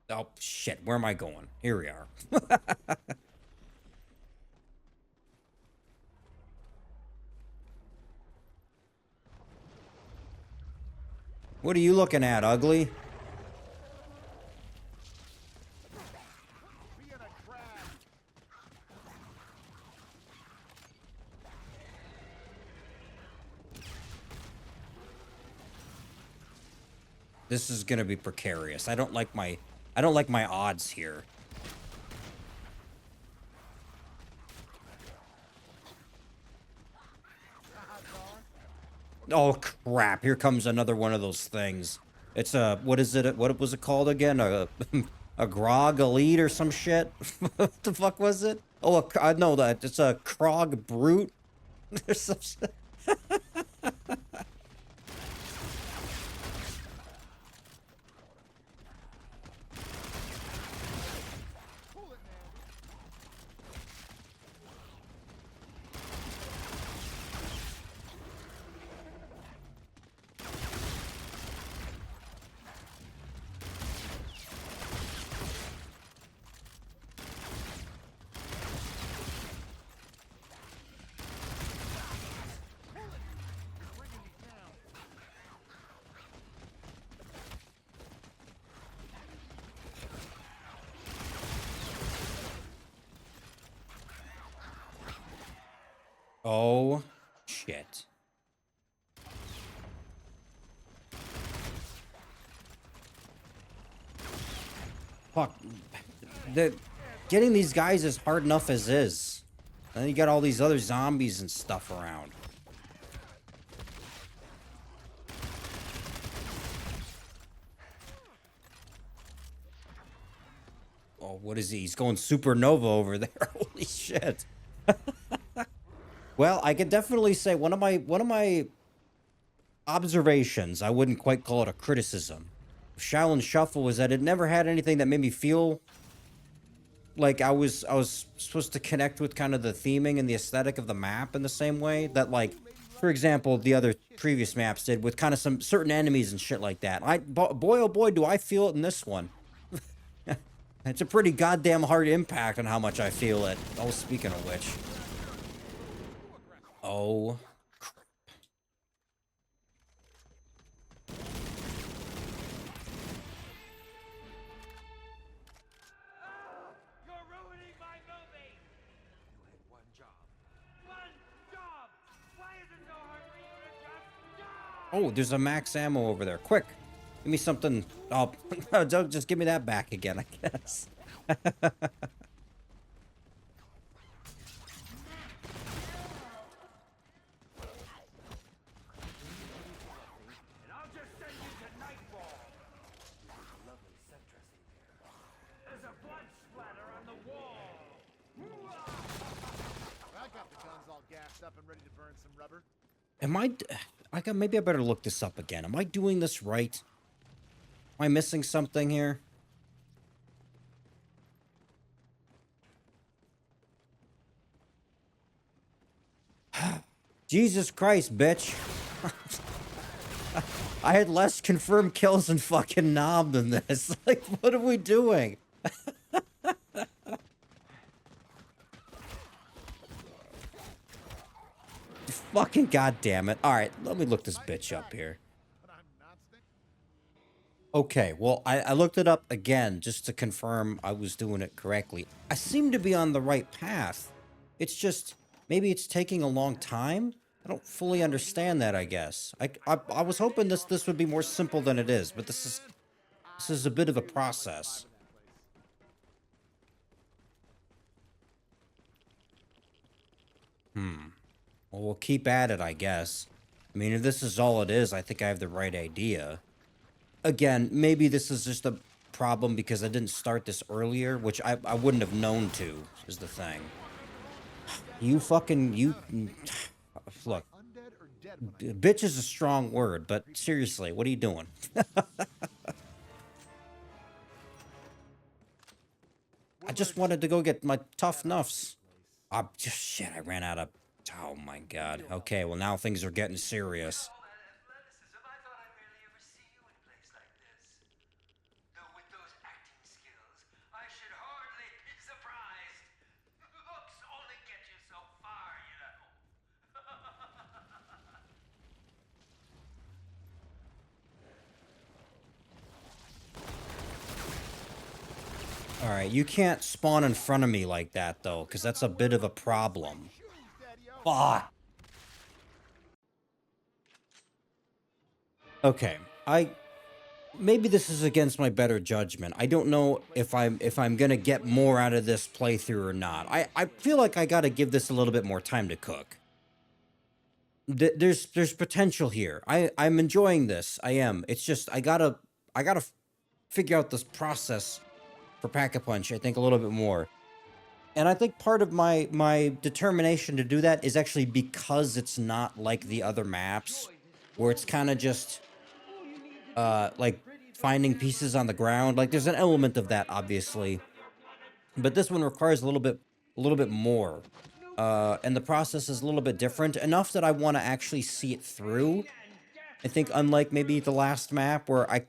Speaker 1: Oh, shit. Where am I going? Here we are. What are you looking at, ugly?
Speaker 3: Being a drag.
Speaker 1: This is gonna be precarious. I don't like my odds here. Oh crap, here comes another one of those things. It's a, what is it, what was it called again? A Grog Elite or some shit? What the fuck was it? Oh, I know that. It's a Krog Brute. There's some shit. Oh, shit. Fuck. Getting these guys is hard enough as is. And then you got all these other zombies and stuff around. Oh, what is he? He's going supernova over there. Holy shit. Well, I could definitely say one of my observations, I wouldn't quite call it a criticism, Shaolin Shuffle, was that it never had anything that made me feel like I was supposed to connect with kind of the theming and the aesthetic of the map in the same way that, like, for example, the other previous maps did with kind of some certain enemies and shit like that. Boy, oh boy, do I feel it in this one. It's a pretty goddamn hard impact on how much I feel it. Oh, speaking of which. Oh.
Speaker 4: You're ruining my movie! You had one job. One job! Why is it so hard for you to just die?
Speaker 1: Oh, there's a max ammo over there. Quick. Give me something. Oh, don't just give me that back again, I guess.
Speaker 4: And I'll just send you to Nightfall. Lovely set dressing here. There's a blood splatter on the wall.
Speaker 3: I got the guns all gassed up and ready to burn some rubber.
Speaker 1: Am maybe I better look this up again. Am I doing this right? Am I missing something here? Jesus Christ, bitch. I had less confirmed kills in fucking Nom than this. Like, what are we doing? Fucking goddamn it. Alright, let me look this bitch up here.
Speaker 3: But I'm not stick.
Speaker 1: Okay, well, I looked it up again just to confirm I was doing it correctly. I seem to be on the right path. It's just, maybe it's taking a long time? I don't fully understand that, I guess. I was hoping this would be more simple than it is, but this is a bit of a process. Well, we'll keep at it, I guess. I mean, if this is all it is, I think I have the right idea. Again, maybe this is just a problem because I didn't start this earlier, which I wouldn't have known to, is the thing. You... Look,
Speaker 3: Undead or dead when I
Speaker 1: bitch is a strong word, but seriously, what are you doing? I just wanted to go get my tough nuffs. Shit, I ran out of... Oh my god. Okay, well now things are getting serious.
Speaker 4: All that athleticism, I thought I'd barely ever see you in a place like this. Though with those acting skills, I should hardly be surprised. Looks only get you so far, you know.
Speaker 1: Alright, you can't spawn in front of me like that, though, because that's a bit of a problem. Fuck! Okay, maybe this is against my better judgment. I don't know if I'm gonna get more out of this playthrough or not. I feel like I gotta give this a little bit more time to cook. There's potential here. I'm enjoying this. I am. It's just I gotta figure out this process for Pack-a-Punch, I think, a little bit more. And I think part of my determination to do that is actually because it's not like the other maps, where it's kind of just, like, finding pieces on the ground. Like, there's an element of that, obviously. But this one requires a little bit more. And the process is a little bit different, enough that I want to actually see it through. I think unlike maybe the last map, where I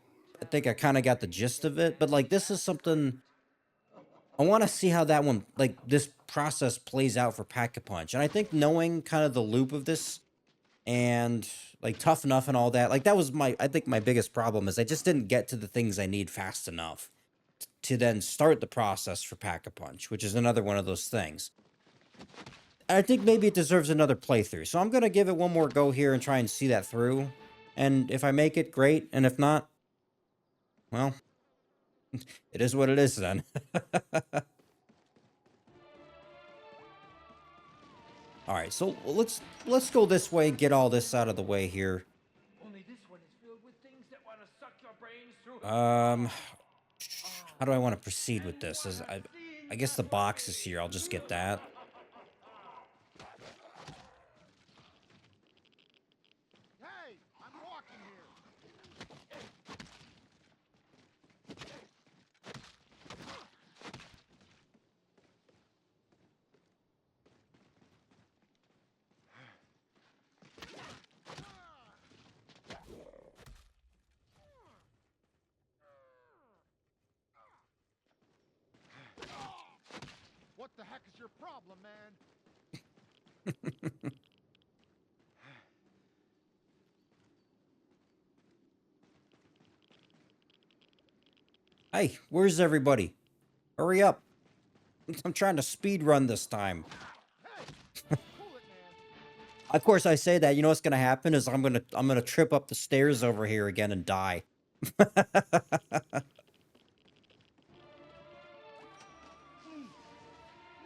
Speaker 1: think I kind of got the gist of it. But, like, this is something... I want to see how that one, like, this process plays out for Pack-a-Punch. And I think knowing kind of the loop of this and, like, Tough Nuff and all that, like, that was I think my biggest problem is I just didn't get to the things I need fast enough to then start the process for Pack-a-Punch, which is another one of those things. I think maybe it deserves another playthrough. So I'm going to give it one more go here and try and see that through. And if I make it, great. And if not, well, it is what it is then. All right, so let's go this way, get all this out of the way here.
Speaker 4: Only this one is filled with things that want to suck your brains through.
Speaker 1: How do I want to proceed with this? I guess the box is here. I'll just get that.
Speaker 3: Hey, I'm walking here. What the heck is your problem, man?
Speaker 1: Hey, where's everybody? Hurry up. I'm trying to speed run this time.
Speaker 3: Cool it, man.
Speaker 1: Of course, I say that. You know what's gonna happen is I'm gonna trip up the stairs over here again and die.
Speaker 4: Please,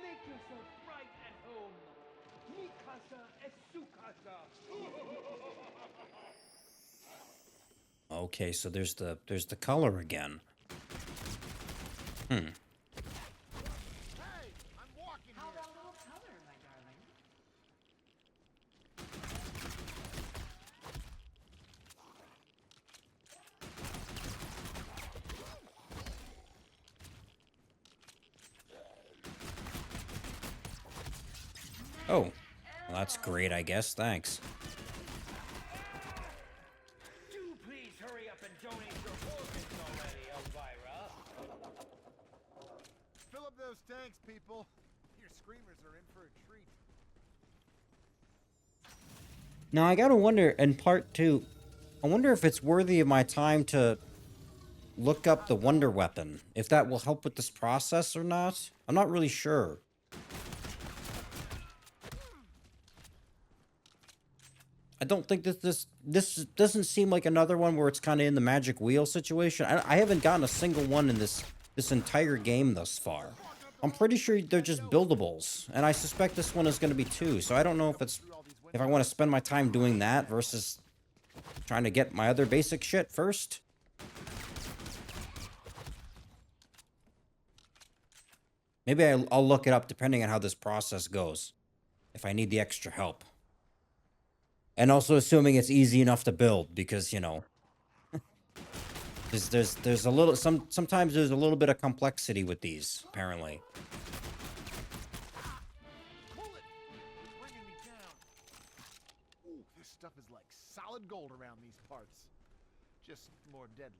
Speaker 4: make yourself right at home. Mi casa es su casa.
Speaker 1: Okay, so there's the color again.
Speaker 3: Hey, I'm walking
Speaker 2: How
Speaker 3: here.
Speaker 2: about a little color, my darling?
Speaker 1: Oh, well, that's great, I guess. Thanks.
Speaker 4: Do please hurry up and donate your organs already, Elvira.
Speaker 3: Fill up those tanks, people. Your screamers are in for a treat.
Speaker 1: Now I gotta wonder in part 2, I wonder if it's worthy of my time to look up the wonder weapon, if that will help with this process or not. I'm not really sure. I don't think that this doesn't seem like another one where it's kind of in the magic wheel situation. I haven't gotten a single one in this entire game thus far. I'm pretty sure they're just buildables, and I suspect this one is going to be too. So I don't know if I want to spend my time doing that versus trying to get my other basic shit first. Maybe I'll look it up depending on how this process goes, if I need the extra help. And also assuming it's easy enough to build, because, you know, there's a little, sometimes there's a little bit of complexity with these, apparently.
Speaker 3: Pull it! You're bringing me down. Ooh, this stuff is like solid gold around these parts. Just more deadly.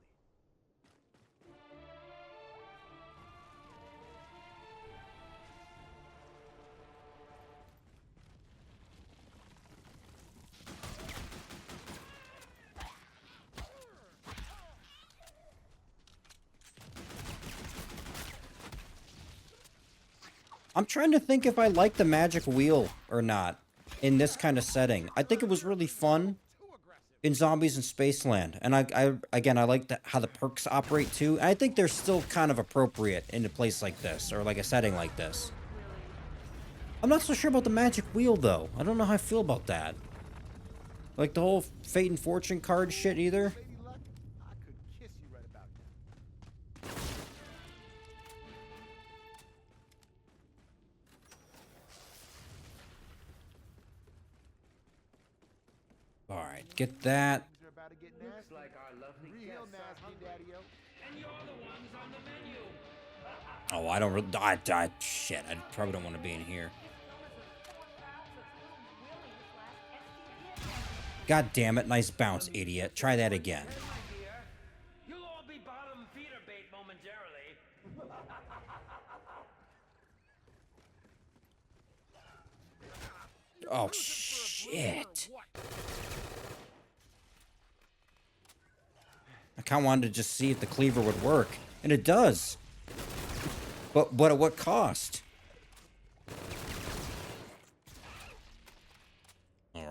Speaker 1: I'm trying to think if I like the magic wheel or not in this kind of setting. I think it was really fun in Zombies in Spaceland, and I like how the perks operate too. And I think they're still kind of appropriate in a place like this, or like a setting like this. I'm not so sure about the magic wheel though. I don't know how I feel about that. Like the whole Fate and Fortune card shit either.
Speaker 3: Lady Luck, I could kiss you right about now.
Speaker 1: All right, get that.
Speaker 3: Things are about to get
Speaker 4: Looks
Speaker 3: nasty.
Speaker 4: like our lovely
Speaker 3: Real
Speaker 4: guests are
Speaker 3: nasty,
Speaker 4: hungry.
Speaker 3: Daddy-o.
Speaker 4: And you're the ones on the menu.
Speaker 1: Oh, I don't really. Shit, I probably don't want to be in here. God damn it, nice bounce, idiot. Try that again.
Speaker 4: Hey, my dear, you'll all be bottom feeder bait momentarily.
Speaker 1: Oh, shit. I kind of wanted to just see if the cleaver would work. And it does. But at what cost?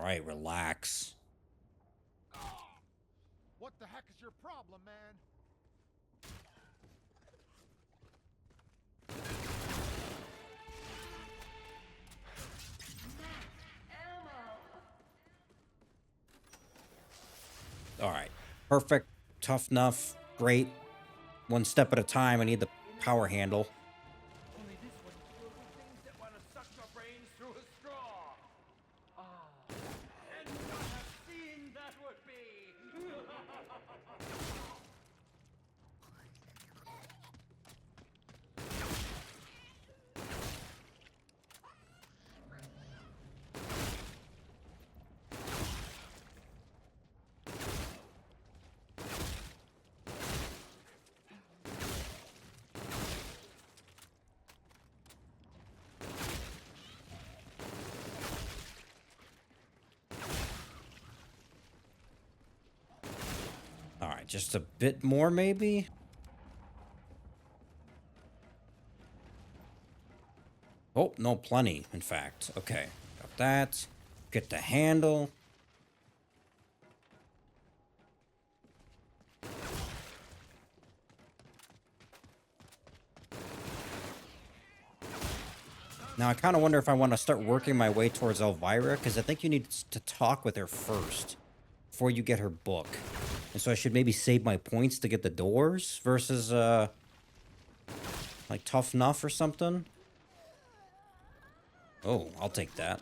Speaker 1: right, relax.
Speaker 3: What the heck is your problem, man?
Speaker 1: All right, perfect. Tough enough. Great. One step at a time. I need the power handle.
Speaker 4: Only this one's filled with things that want to suck your brains through a straw. Ah, and what a scene that would be!
Speaker 1: All right, just a bit more, maybe? Oh, no, plenty, in fact. Okay, got that. Get the handle. Now, I kind of wonder if I want to start working my way towards Elvira, because I think you need to talk with her first before you get her book. And so I should maybe save my points to get the doors versus, like Tough Nuff or something. Oh, I'll take that.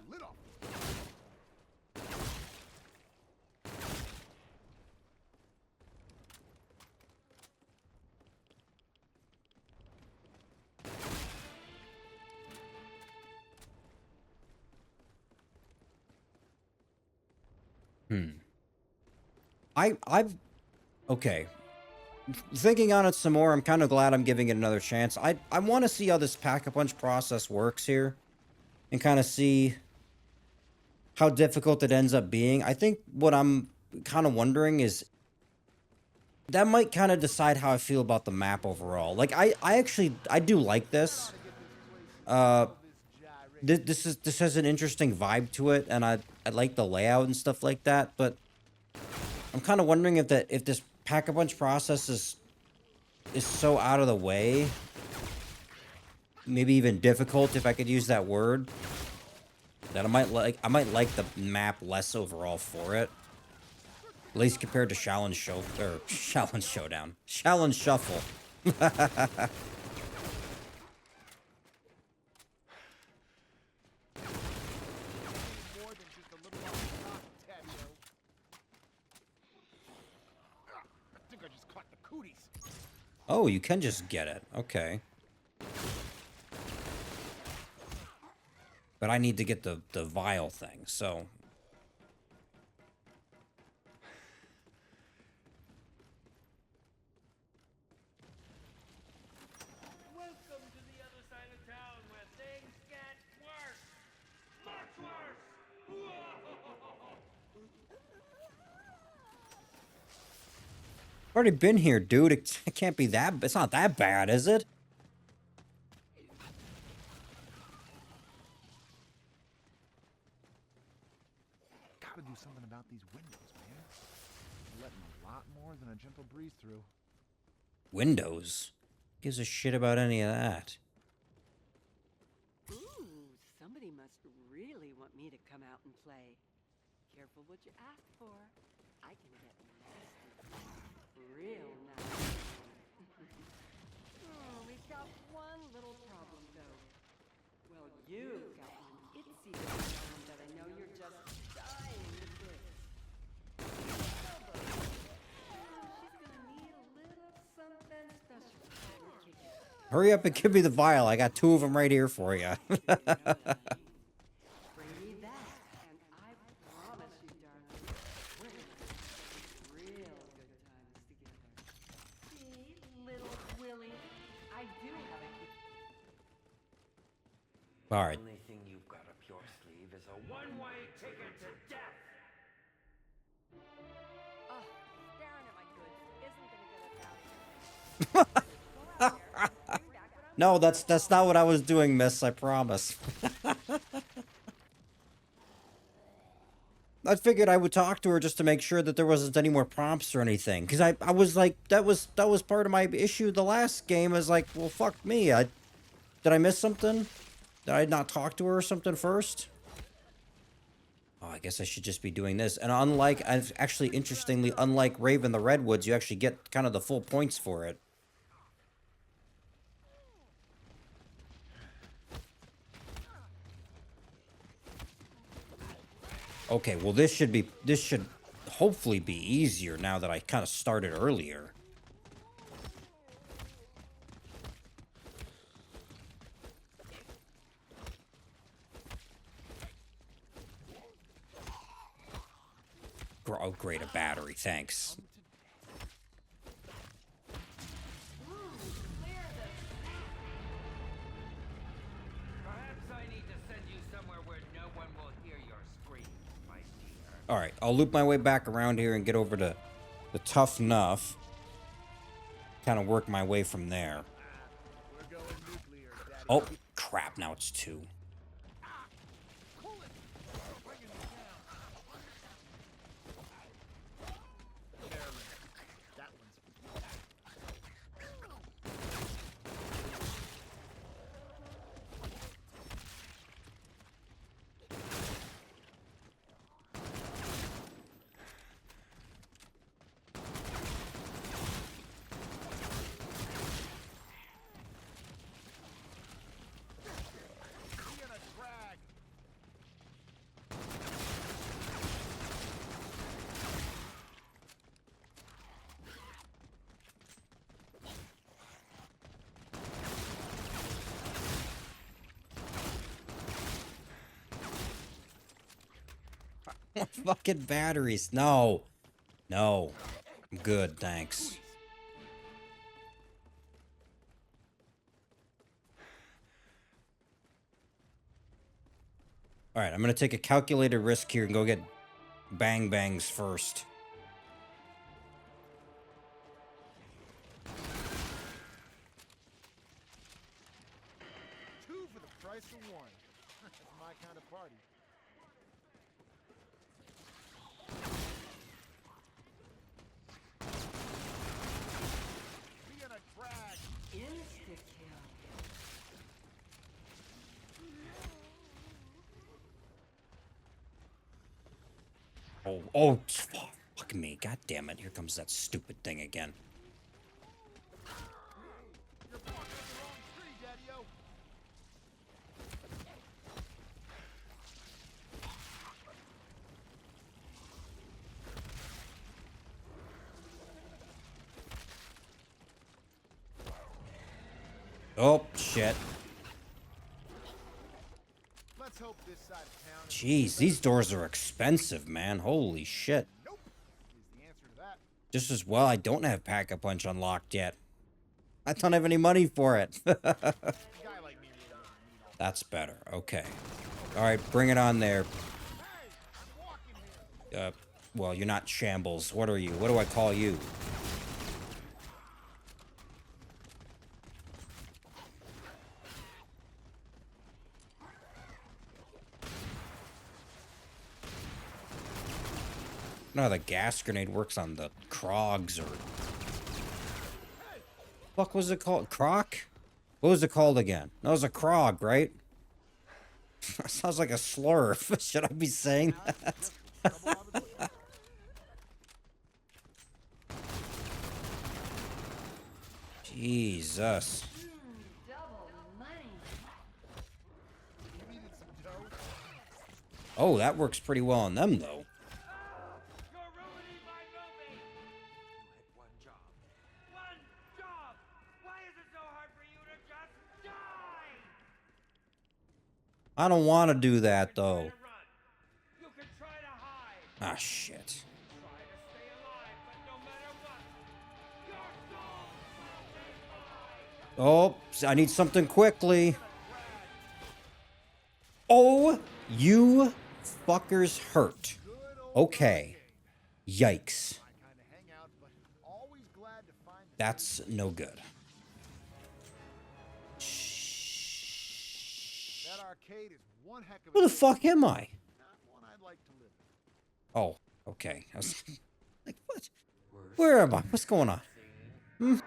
Speaker 1: I've okay. Thinking on it some more, I'm kind of glad I'm giving it another chance. I want to see how this pack-a-punch process works here, and kind of see how difficult it ends up being. I think what I'm kind of wondering is that might kind of decide how I feel about the map overall. Like I do like this. This has an interesting vibe to it, and I like the layout and stuff like that. But I'm kind of wondering if this pack-a-punch process is so out of the way, maybe even difficult, if I could use that word, that I might like the map less overall for it. At least compared to Challenge Showdown. Challenge Shuffle. Oh, you can just get it. Okay. But I need to get the vial thing, so...
Speaker 4: Welcome to the other side of town where things get worse! Much worse!
Speaker 1: Already been here, dude. It can't be that... It's not that bad, is it?
Speaker 3: Gotta do something about these windows, man. They're letting a lot more than a gentle breeze through.
Speaker 1: Windows? Gives a shit about any of that.
Speaker 2: Ooh, somebody must really want me to come out and play. Careful what you ask for. I can get nasty. Real nasty. We've got one little problem, though. Well, you've got one itsy problem that I know you're just dying to fix. She's gonna need a little something special before we kick it.
Speaker 1: Hurry up and give me the vial. I got 2 of them right here for you.
Speaker 2: Bring me that, and I promise you, darling, we're gonna have some real good times together. See, little Willie, I do have a kid.
Speaker 1: All right.
Speaker 4: The only thing you've got up your sleeve is a one-way ticket to death!
Speaker 2: Oh, staring at my goods isn't gonna get us out of here. Go out there, bring back what I'm
Speaker 1: No, that's not what I was doing, miss. I promise. I figured I would talk to her just to make sure that there wasn't any more prompts or anything. Because I was like, that was part of my issue the last game. Is like, well, fuck me. Did I miss something? Did I not talk to her or something first? Oh, I guess I should just be doing this. And actually, interestingly, unlike Raven the Redwoods, you actually get kind of the full points for it. Okay, well, this should hopefully be easier now that I kind of started earlier. Oh, great, a battery, thanks.
Speaker 4: Perhaps I need to send you somewhere where no one will hear your screams, my dear.
Speaker 1: Alright, I'll loop my way back around here and get over to the Tuff Nuff. Kind of work my way from there.
Speaker 3: We're going nuclear, Daddy.
Speaker 1: Oh, crap, now it's 2.
Speaker 3: Pull it! Bringing me down. Barely. That one's for you. Being a drag.
Speaker 1: Fucking batteries. No. No. I'm good, thanks. Alright, I'm gonna take a calculated risk here and go get bang bangs first.
Speaker 3: Two for the price of one. That's my kind of party. Being a drag.
Speaker 2: Insta-kill.
Speaker 1: Oh, fuck me. God damn it. Here comes that stupid thing again.
Speaker 3: You're barking up the wrong tree, Daddy-o.
Speaker 1: Oh, shit.
Speaker 3: Let's hope this side of town is
Speaker 1: Jeez, these doors are expensive, man. Holy shit.
Speaker 3: nope. Is the answer to that.
Speaker 1: Just as well I don't have Pack-a-Punch unlocked yet. I don't have any money for it.
Speaker 3: A guy like me really doesn't need all
Speaker 1: That's better. Okay. Alright, bring it on there.
Speaker 3: Hey, I'm walking here.
Speaker 1: Well, you're not Shambles. What are you? What do I call you? No, the gas grenade works on the Crogs or... Fuck was it called? Croc? What was it called again? No, it was a Krog, right? That sounds like a slur. Should I be saying that? Jesus.
Speaker 2: Double money.
Speaker 3: You needed some dough?
Speaker 1: Oh, that works pretty well on them, though.
Speaker 4: You're ruining my movie! You had one job. One job! Why is it so hard for you to just die?
Speaker 1: I don't want to do that, though.
Speaker 4: Try to run. You can try to hide.
Speaker 1: Ah, shit.
Speaker 4: Try to stay alive, but no matter what, your soul will be mine.
Speaker 1: Oh, I need something quickly. Oh, you fuckers hurt.
Speaker 3: Good old
Speaker 1: Okay. Yikes.
Speaker 3: I kind of hang out, but always glad to find the
Speaker 1: That's no good.
Speaker 3: that arcade is one heck of a
Speaker 1: Who the fuck am I?
Speaker 3: not one I'd like to live in.
Speaker 1: Oh, okay. I was like, what? Where am I? What's going on?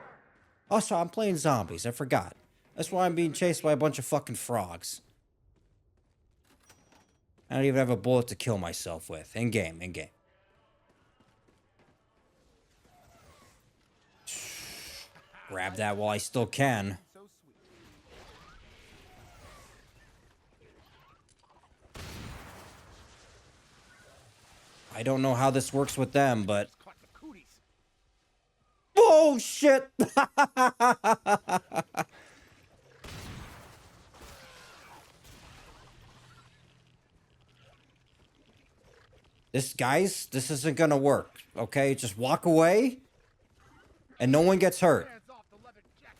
Speaker 1: Also, I'm playing zombies. I forgot. That's why I'm being chased by a bunch of fucking frogs. I don't even have a bullet to kill myself with. In game, in game. Grab that while I still can.
Speaker 3: So sweet.
Speaker 1: I don't know how this works with them, but...
Speaker 3: Caught the cooties.
Speaker 1: Oh, shit! This isn't gonna work, okay? Just walk away, and no one gets hurt.
Speaker 3: Hands off the leather jacket.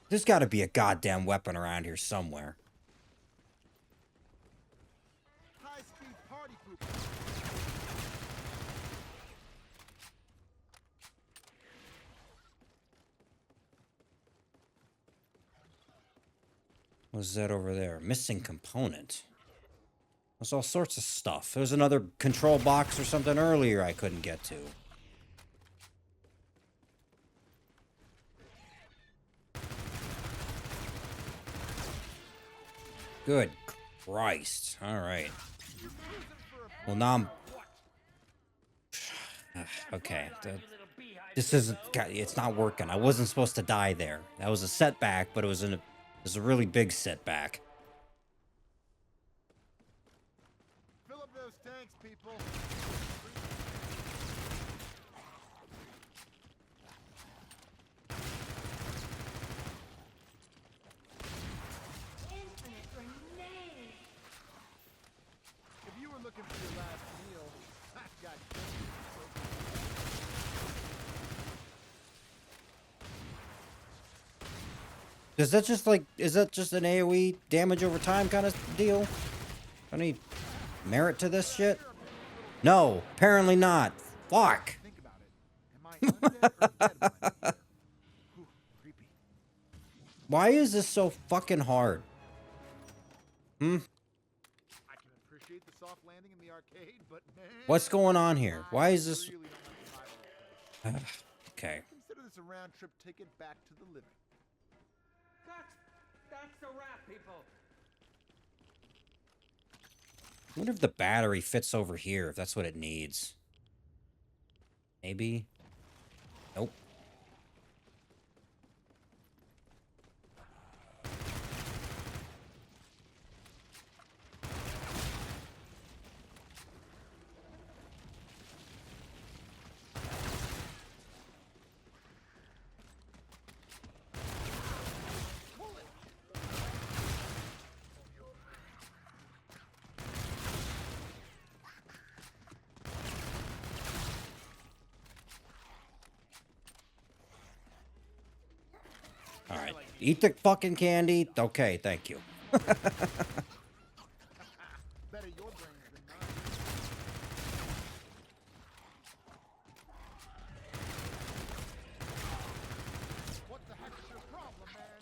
Speaker 1: There's gotta be a goddamn weapon around here somewhere.
Speaker 3: High-speed party pooper.
Speaker 1: What's that over there? Missing component. There's all sorts of stuff. There's another control box or something earlier I couldn't get to. Good Christ. Alright. Well, now I'm... Okay. This isn't... It's not working. I wasn't supposed to die there. That was a setback, but it was a really big setback.
Speaker 3: Fill up those tanks, people.
Speaker 4: Infinite grenade!
Speaker 3: If you were looking for your last meal, I've got
Speaker 1: Is that just like... Is that just an AoE damage over time kind of deal? Any merit to this shit? No, apparently not. Fuck.
Speaker 3: think about it. Am I undead or dead when I'm here? Whew, creepy.
Speaker 1: Why is this so fucking hard?
Speaker 3: I can appreciate the soft landing in the arcade, but man,
Speaker 1: What's going on here? Why is this...
Speaker 3: really don't like the title of this.
Speaker 1: Okay.
Speaker 3: Consider this a round trip ticket back to the living.
Speaker 4: That's a wrap, people.
Speaker 1: I wonder if the battery fits over here, if that's what it needs. Maybe? Nope. Alright. Eat the fucking candy. Okay, thank you.
Speaker 3: Better your brains than mine. What the heck's your problem, man?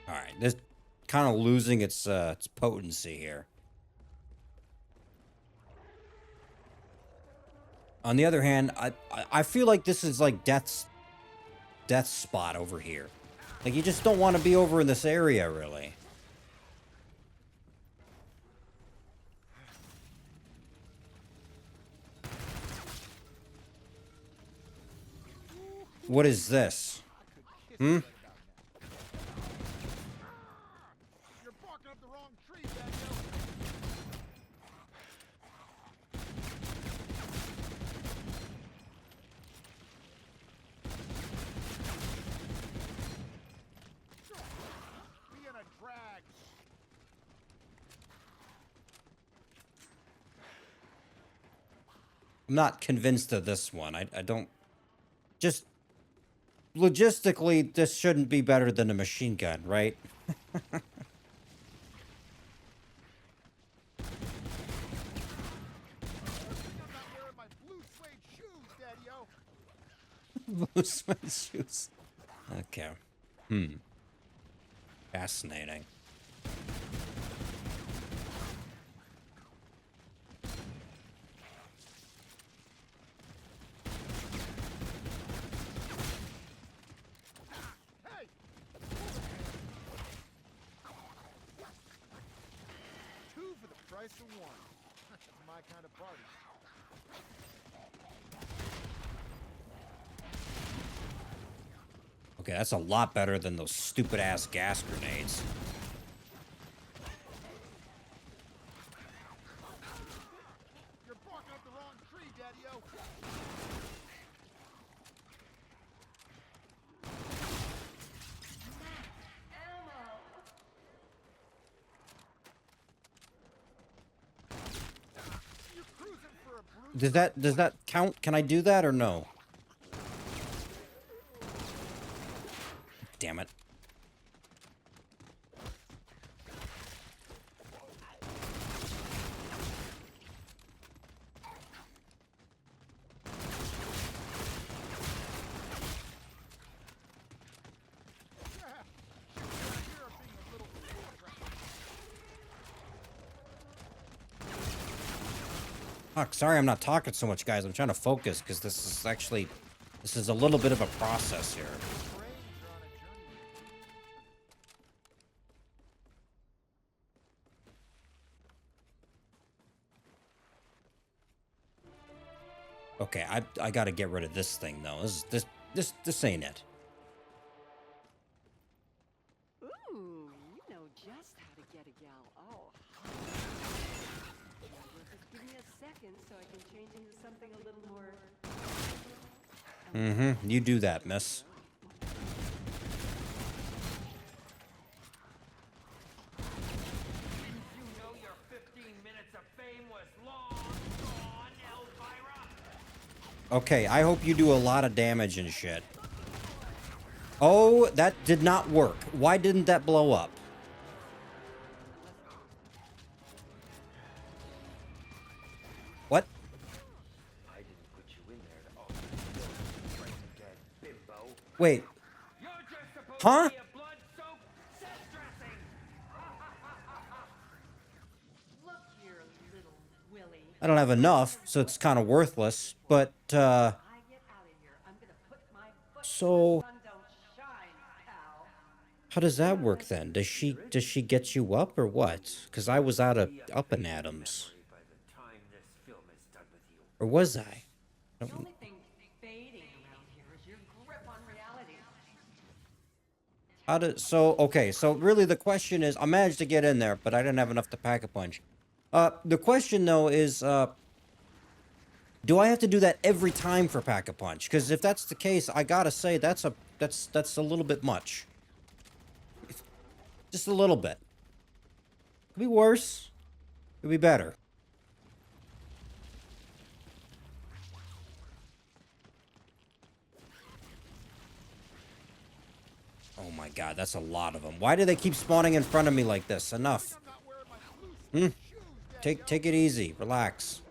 Speaker 1: Alright, this kind of losing its potency here. On the other hand, I feel like this is like death's spot over here. Like you just don't want to be over in this area, really. What is this? Hmm?
Speaker 3: You're barking up the wrong tree, Daniel. Being a drag.
Speaker 1: I'm not convinced of this one. I don't... Just... Logistically, this shouldn't be better than a machine gun, right?
Speaker 3: I'm not wearing my blue suede shoes, Daddy-o.
Speaker 1: Blue suede shoes. Okay. Fascinating.
Speaker 3: Hey! Two for the price of one. That's my kind of party.
Speaker 1: Okay, that's a lot better than those stupid ass gas grenades.
Speaker 3: You're barking up the wrong tree, Daddy-o. You're cruising for a bruise.
Speaker 1: Does that count? Can I do that or no? Damn it. Fuck, sorry I'm not talking so much, guys. I'm trying to focus because this is a little bit of a process here. Okay, I gotta get rid of this thing though. This ain't it.
Speaker 2: Ooh, you know just how to get a gal. Oh. Now, just give me a second so I can change into something a little more.
Speaker 1: Mm-hmm. You do that, miss.
Speaker 4: Didn't you know your 15 minutes of fame was long gone, Elvira?
Speaker 1: Okay, I hope you do a lot of damage and shit. Oh, that did not work. Why didn't that blow up? What?
Speaker 4: I didn't put you in there to offer you dead bimbo.
Speaker 1: Wait.
Speaker 4: You're just supposed
Speaker 1: Huh?
Speaker 4: to be a blood-soaked set dressing.
Speaker 2: Look here, little Willie.
Speaker 1: I don't have enough, so it's kind of worthless. But,
Speaker 2: I get out of here. I'm gonna put my foot
Speaker 1: so
Speaker 2: sun don't shine, pal.
Speaker 1: how does that work then? Does she get you up or what? Because I was out of up and Adams.
Speaker 4: By the time this film is done with you.
Speaker 1: Or was I?
Speaker 2: The only thing fading around here is your grip on reality.
Speaker 1: Okay, so really the question is, I managed to get in there, but I didn't have enough to pack a punch. The question though is, do I have to do that every time for pack a punch? Because if that's the case, I gotta say that's a little bit much. Just a little bit. Could be worse. Could be better. Oh my god, that's a lot of them. Why do they keep spawning in front of me like this? Enough.
Speaker 3: I'm not wearing my blue suede shoes, Daddy-o.
Speaker 1: Take it easy. Relax.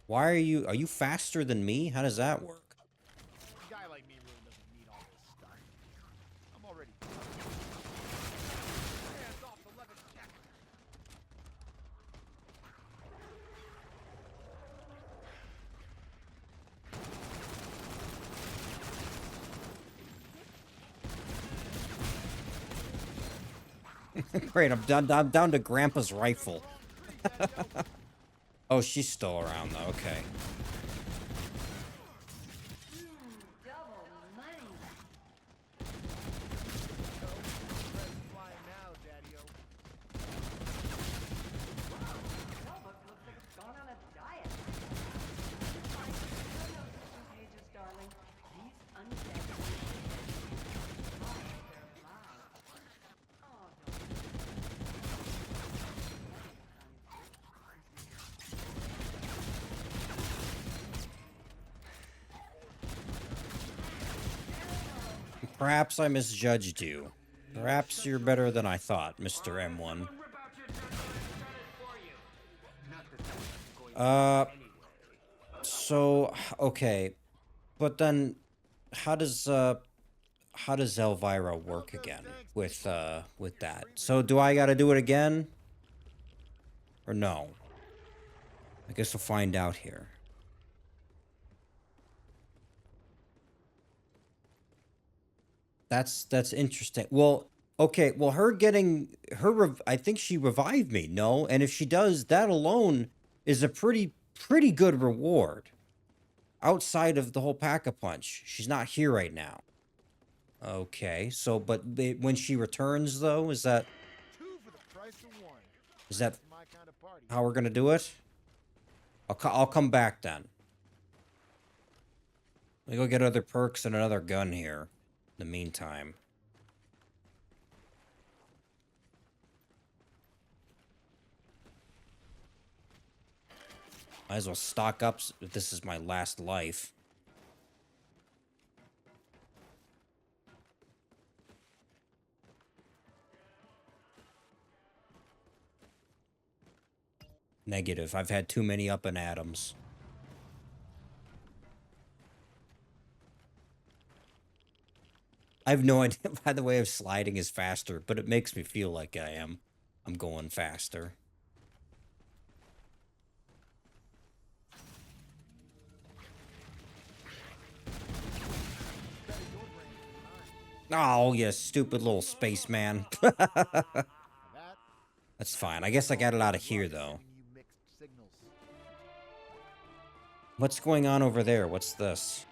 Speaker 1: Why are you faster than me? How does that work?
Speaker 3: A guy like me really doesn't need all this stuff. I'm already. Hands off the leather jacket.
Speaker 1: Great, I'm down to Grandpa's rifle. Oh, she's still around though. Okay.
Speaker 2: Double money.
Speaker 3: Flying now, Daddy-o.
Speaker 2: Notebook looks like it's gone on a diet. Pages, darling. These undead. Oh, they're loud. Oh, don't.
Speaker 1: Perhaps I misjudged you. Perhaps you're better than I thought, Mr. M1. So, okay. But then, how does Elvira work again with that? So do I gotta do it again? Or no? I guess we'll find out here. That's interesting. Well, okay, well her getting her I think she revived me, no? And if she does, that alone is a pretty good reward. Outside of the whole pack-a-punch. She's not here right now. Okay, so but when she returns though, is that how we're gonna do it? I'll come back then. Let me go get other perks and another gun here. In the meantime. Might as well stock up if this is my last life. Negative. I've had too many up and atoms. I have no idea by the way of sliding is faster, but it makes me feel like I'm going faster. Oh, you stupid little spaceman. That's fine. I guess I got it out of here, though. What's going on over there? What's this?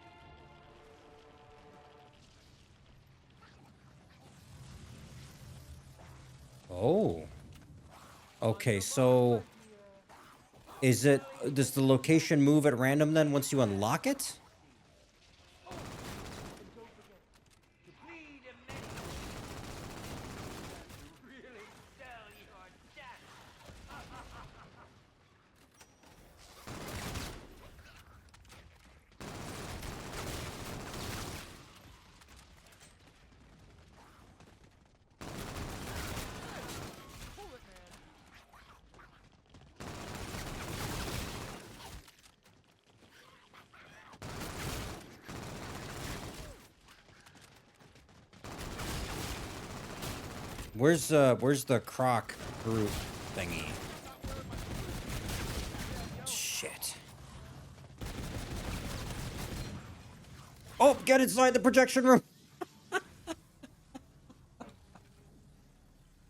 Speaker 1: Oh. Okay, so... Is it... Does the location move at random, then, once you unlock it? Where's the croc group thingy? Shit. Oh, get inside the projection room.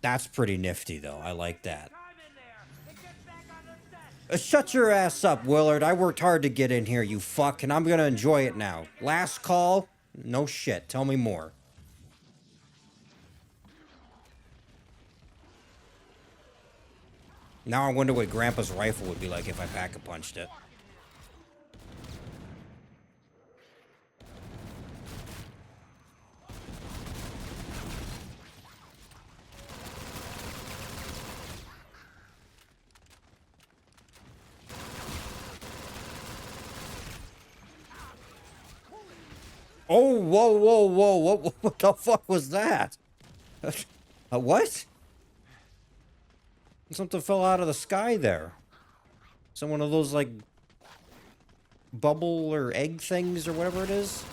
Speaker 1: That's pretty nifty, though. I like that. Shut your ass up, Willard. I worked hard to get in here, you fuck, and I'm gonna enjoy it now. Last call? No shit. Tell me more. Now I wonder what Grandpa's rifle would be like if I pack-a-punched it. Oh, whoa, whoa, whoa, what the fuck was that? What? Something fell out of the sky there. Is that one of those, like, bubble or egg things or whatever it is?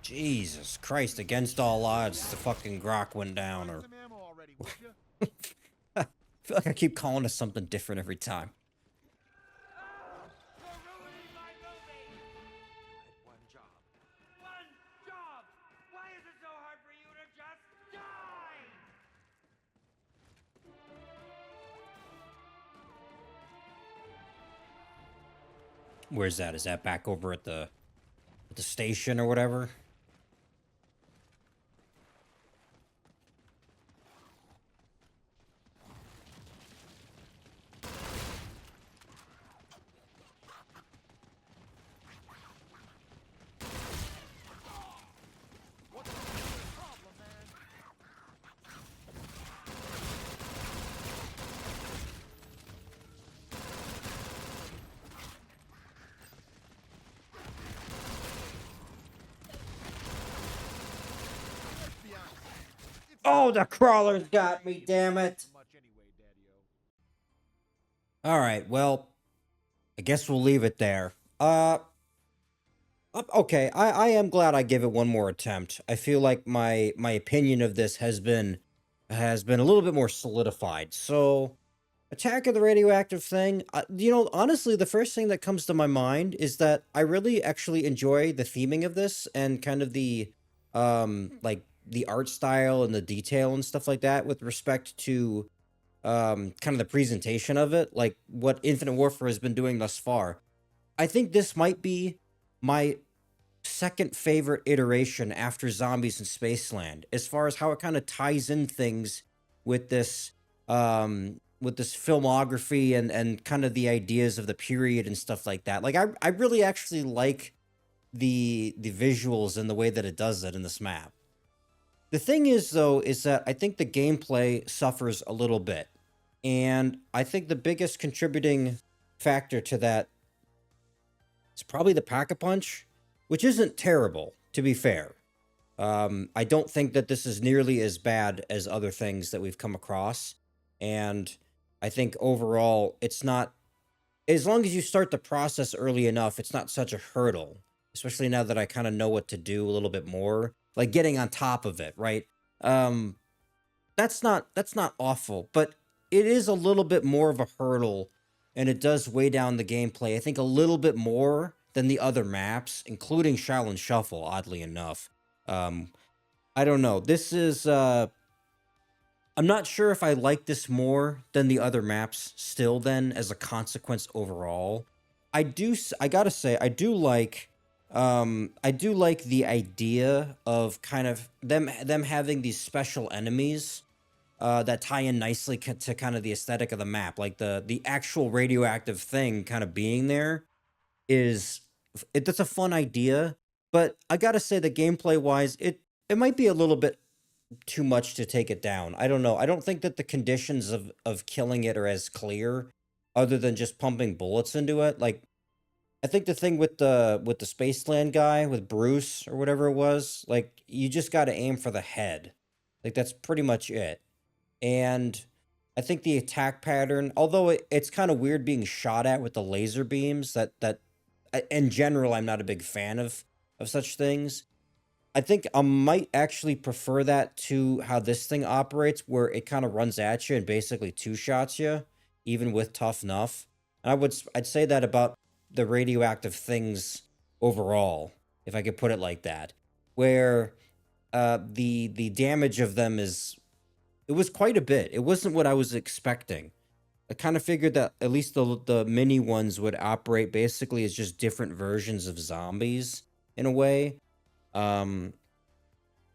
Speaker 1: Jesus Christ, against all odds, the fucking grok went down, or... I feel like I keep calling it something different every time. Where's that? Is that back over at the station or whatever? Oh, the crawler's got me, damn it.
Speaker 3: Much anyway, Daddy-O.
Speaker 1: All right, well, I guess we'll leave it there. Okay, I am glad I gave it one more attempt. I feel like my opinion of this has been a little bit more solidified. So, Attack of the Radioactive thing, honestly, the first thing that comes to my mind is that I really actually enjoy the theming of this and kind of like the art style and the detail and stuff like that with respect to kind of the presentation of it, like what Infinite Warfare has been doing thus far. I think this might be my second favorite iteration after Zombies in Spaceland, as far as how it kind of ties in things with this filmography and kind of the ideas of the period and stuff like that. Like I really actually like the visuals and the way that it does it in this map. The thing is though is that I think the gameplay suffers a little bit. And I think the biggest contributing factor to that is probably the Pack-a-Punch, which isn't terrible, to be fair. I don't think that this is nearly as bad as other things that we've come across. And I think overall, it's not, as long as you start the process early enough, it's not such a hurdle, especially now that I kind of know what to do a little bit more, like getting on top of it, right? Um, that's not awful, but it is a little bit more of a hurdle, and it does weigh down the gameplay, I think, a little bit more than the other maps, including Shaolin Shuffle, oddly enough. Um, I don't know. This is I'm not sure if I like this more than the other maps still then as a consequence overall. I gotta say, I do like the idea of kind of them having these special enemies that tie in nicely to kind of the aesthetic of the map. Like the actual radioactive thing kind of being there is that's a fun idea, but I gotta say that gameplay wise, it might be a little bit too much to take it down. I don't know. I don't think that the conditions of killing it are as clear, other than just pumping bullets into it. Like I think the thing with the Spaceland guy with Bruce or whatever it was, like you just got to aim for the head. Like that's pretty much it. And I think the attack pattern, although it's kind of weird being shot at with the laser beams, in general I'm not a big fan of such things. I think I might actually prefer that to how this thing operates, where it kind of runs at you and basically two shots you, even with Tough Nuff. And I'd say that about the radioactive things overall, if I could put it like that, where the damage of them it was quite a bit. It wasn't what I was expecting. I kind of figured that at least the mini ones would operate basically as just different versions of zombies in a way. Um,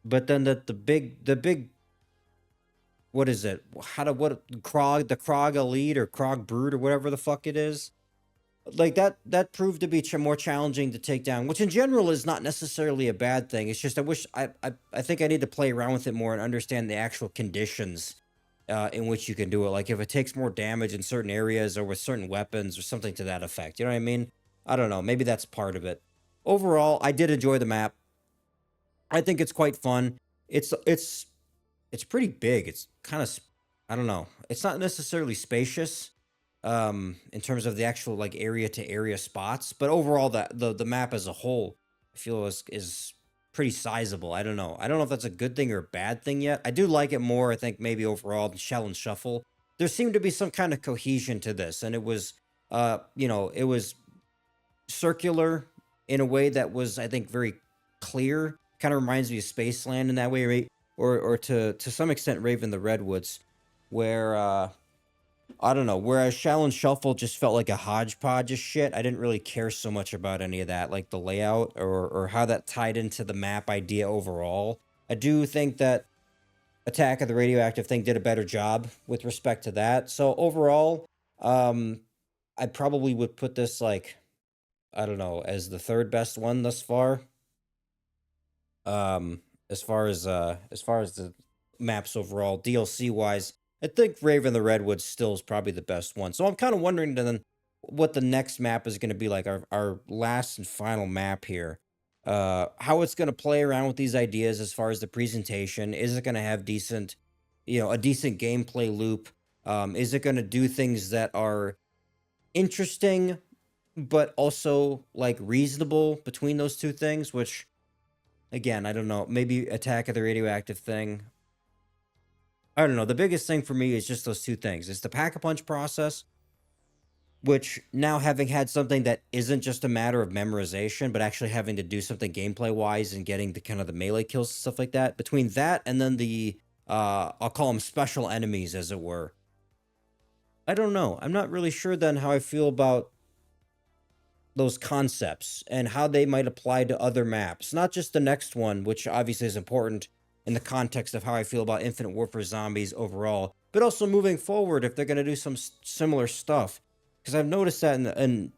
Speaker 1: but then the big what is it? The Krog Elite or Krog Brood or whatever the fuck it is. Like that proved to be more challenging to take down, which in general is not necessarily a bad thing. It's just I think I need to play around with it more and understand the actual conditions in which you can do it. Like if it takes more damage in certain areas or with certain weapons or something to that effect. You know what I mean? I don't know. Maybe that's part of it. Overall, I did enjoy the map. I think it's quite fun. It's pretty big. It's kind of I don't know. It's not necessarily spacious in terms of the actual like area to area spots, but overall the map as a whole I feel is pretty sizable. I don't know. I don't know if that's a good thing or a bad thing yet. I do like it more, I think, maybe overall than Shell and Shuffle. There seemed to be some kind of cohesion to this, and it was circular in a way that was, I think, very clear. Kind of reminds me of Spaceland in that way, right? Or to some extent Raven the Redwoods, where I don't know. Whereas Shall and Shuffle just felt like a hodgepodge of shit. I didn't really care so much about any of that, like the layout or how that tied into the map idea overall. I do think that Attack of the Radioactive thing did a better job with respect to that. So overall, I probably would put this like, I don't know, as the third best one thus far. As far as the maps overall, DLC wise, I think Raven the Redwoods still is probably the best one. So I'm kind of wondering then what the next map is going to be like, our last and final map here. how it's going to play around with these ideas as far as the presentation. Is it going to have decent, a decent gameplay loop? Is it going to do things that are interesting, but also like reasonable between those two things? Which, again, I don't know. Maybe Attack of the Radioactive thing. I don't know. The biggest thing for me is just those two things. It's the pack-a-punch process, which now having had something that isn't just a matter of memorization, but actually having to do something gameplay-wise and getting the kind of the melee kills and stuff like that. Between that and then the, I'll call them special enemies, as it were. I don't know. I'm not really sure then how I feel about those concepts and how they might apply to other maps. Not just the next one, which obviously is important in the context of how I feel about Infinite Warfare Zombies overall, but also moving forward if they're going to do some similar stuff. Because I've noticed that in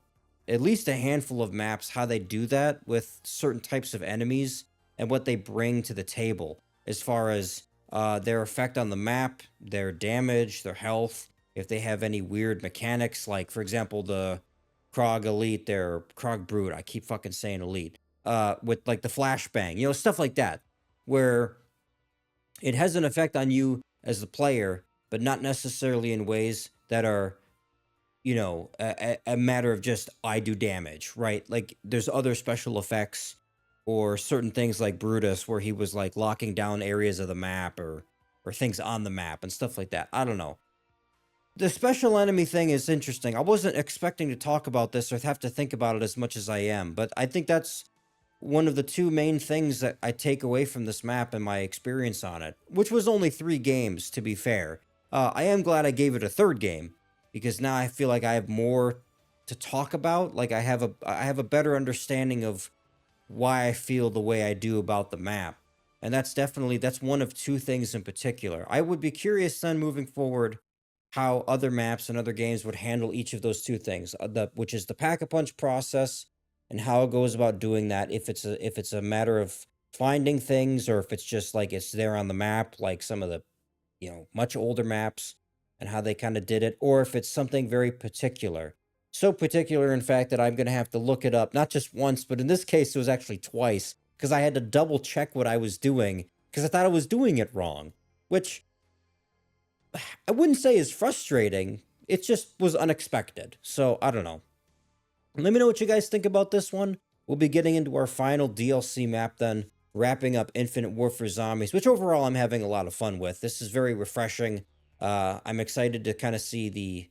Speaker 1: at least a handful of maps, how they do that with certain types of enemies and what they bring to the table as far as their effect on the map, their damage, their health, if they have any weird mechanics, like, for example, the Krog Elite, their Krog Brute, I keep fucking saying Elite, with, like, the flashbang, stuff like that, where it has an effect on you as the player, but not necessarily in ways that are a matter of just I do damage, right? Like there's other special effects or certain things like Brutus where he was like locking down areas of the map or things on the map and stuff like that. I don't know. The special enemy thing is interesting. I wasn't expecting to talk about this or have to think about it as much as I am, but I think that's one of the two main things that I take away from this map and my experience on it, which was only 3 games, to be fair. I am glad I gave it a 3rd game, because now I feel like I have more to talk about. Like I have a better understanding of why I feel the way I do about the map. And that's one of 2 things in particular. I would be curious then moving forward how other maps and other games would handle each of those 2 things, which is the pack-a-punch process and how it goes about doing that, if it's a matter of finding things or if it's just like it's there on the map, like some of the much older maps, and how they kind of did it, or if it's something very particular. So particular, in fact, that I'm going to have to look it up, not just once, but in this case, it was actually twice, because I had to double check what I was doing, because I thought I was doing it wrong, which I wouldn't say is frustrating. It just was unexpected. So, I don't know. Let me know what you guys think about this one. We'll be getting into our final DLC map then, wrapping up Infinite Warfare Zombies, which overall I'm having a lot of fun with. This is very refreshing. I'm excited to kind of see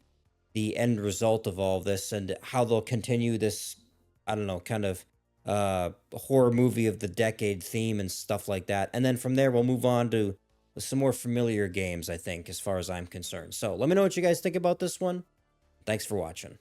Speaker 1: the end result of all of this and how they'll continue this, I don't know, kind of horror movie of the decade theme and stuff like that. And then from there, we'll move on to some more familiar games, I think, as far as I'm concerned. So let me know what you guys think about this one. Thanks for watching.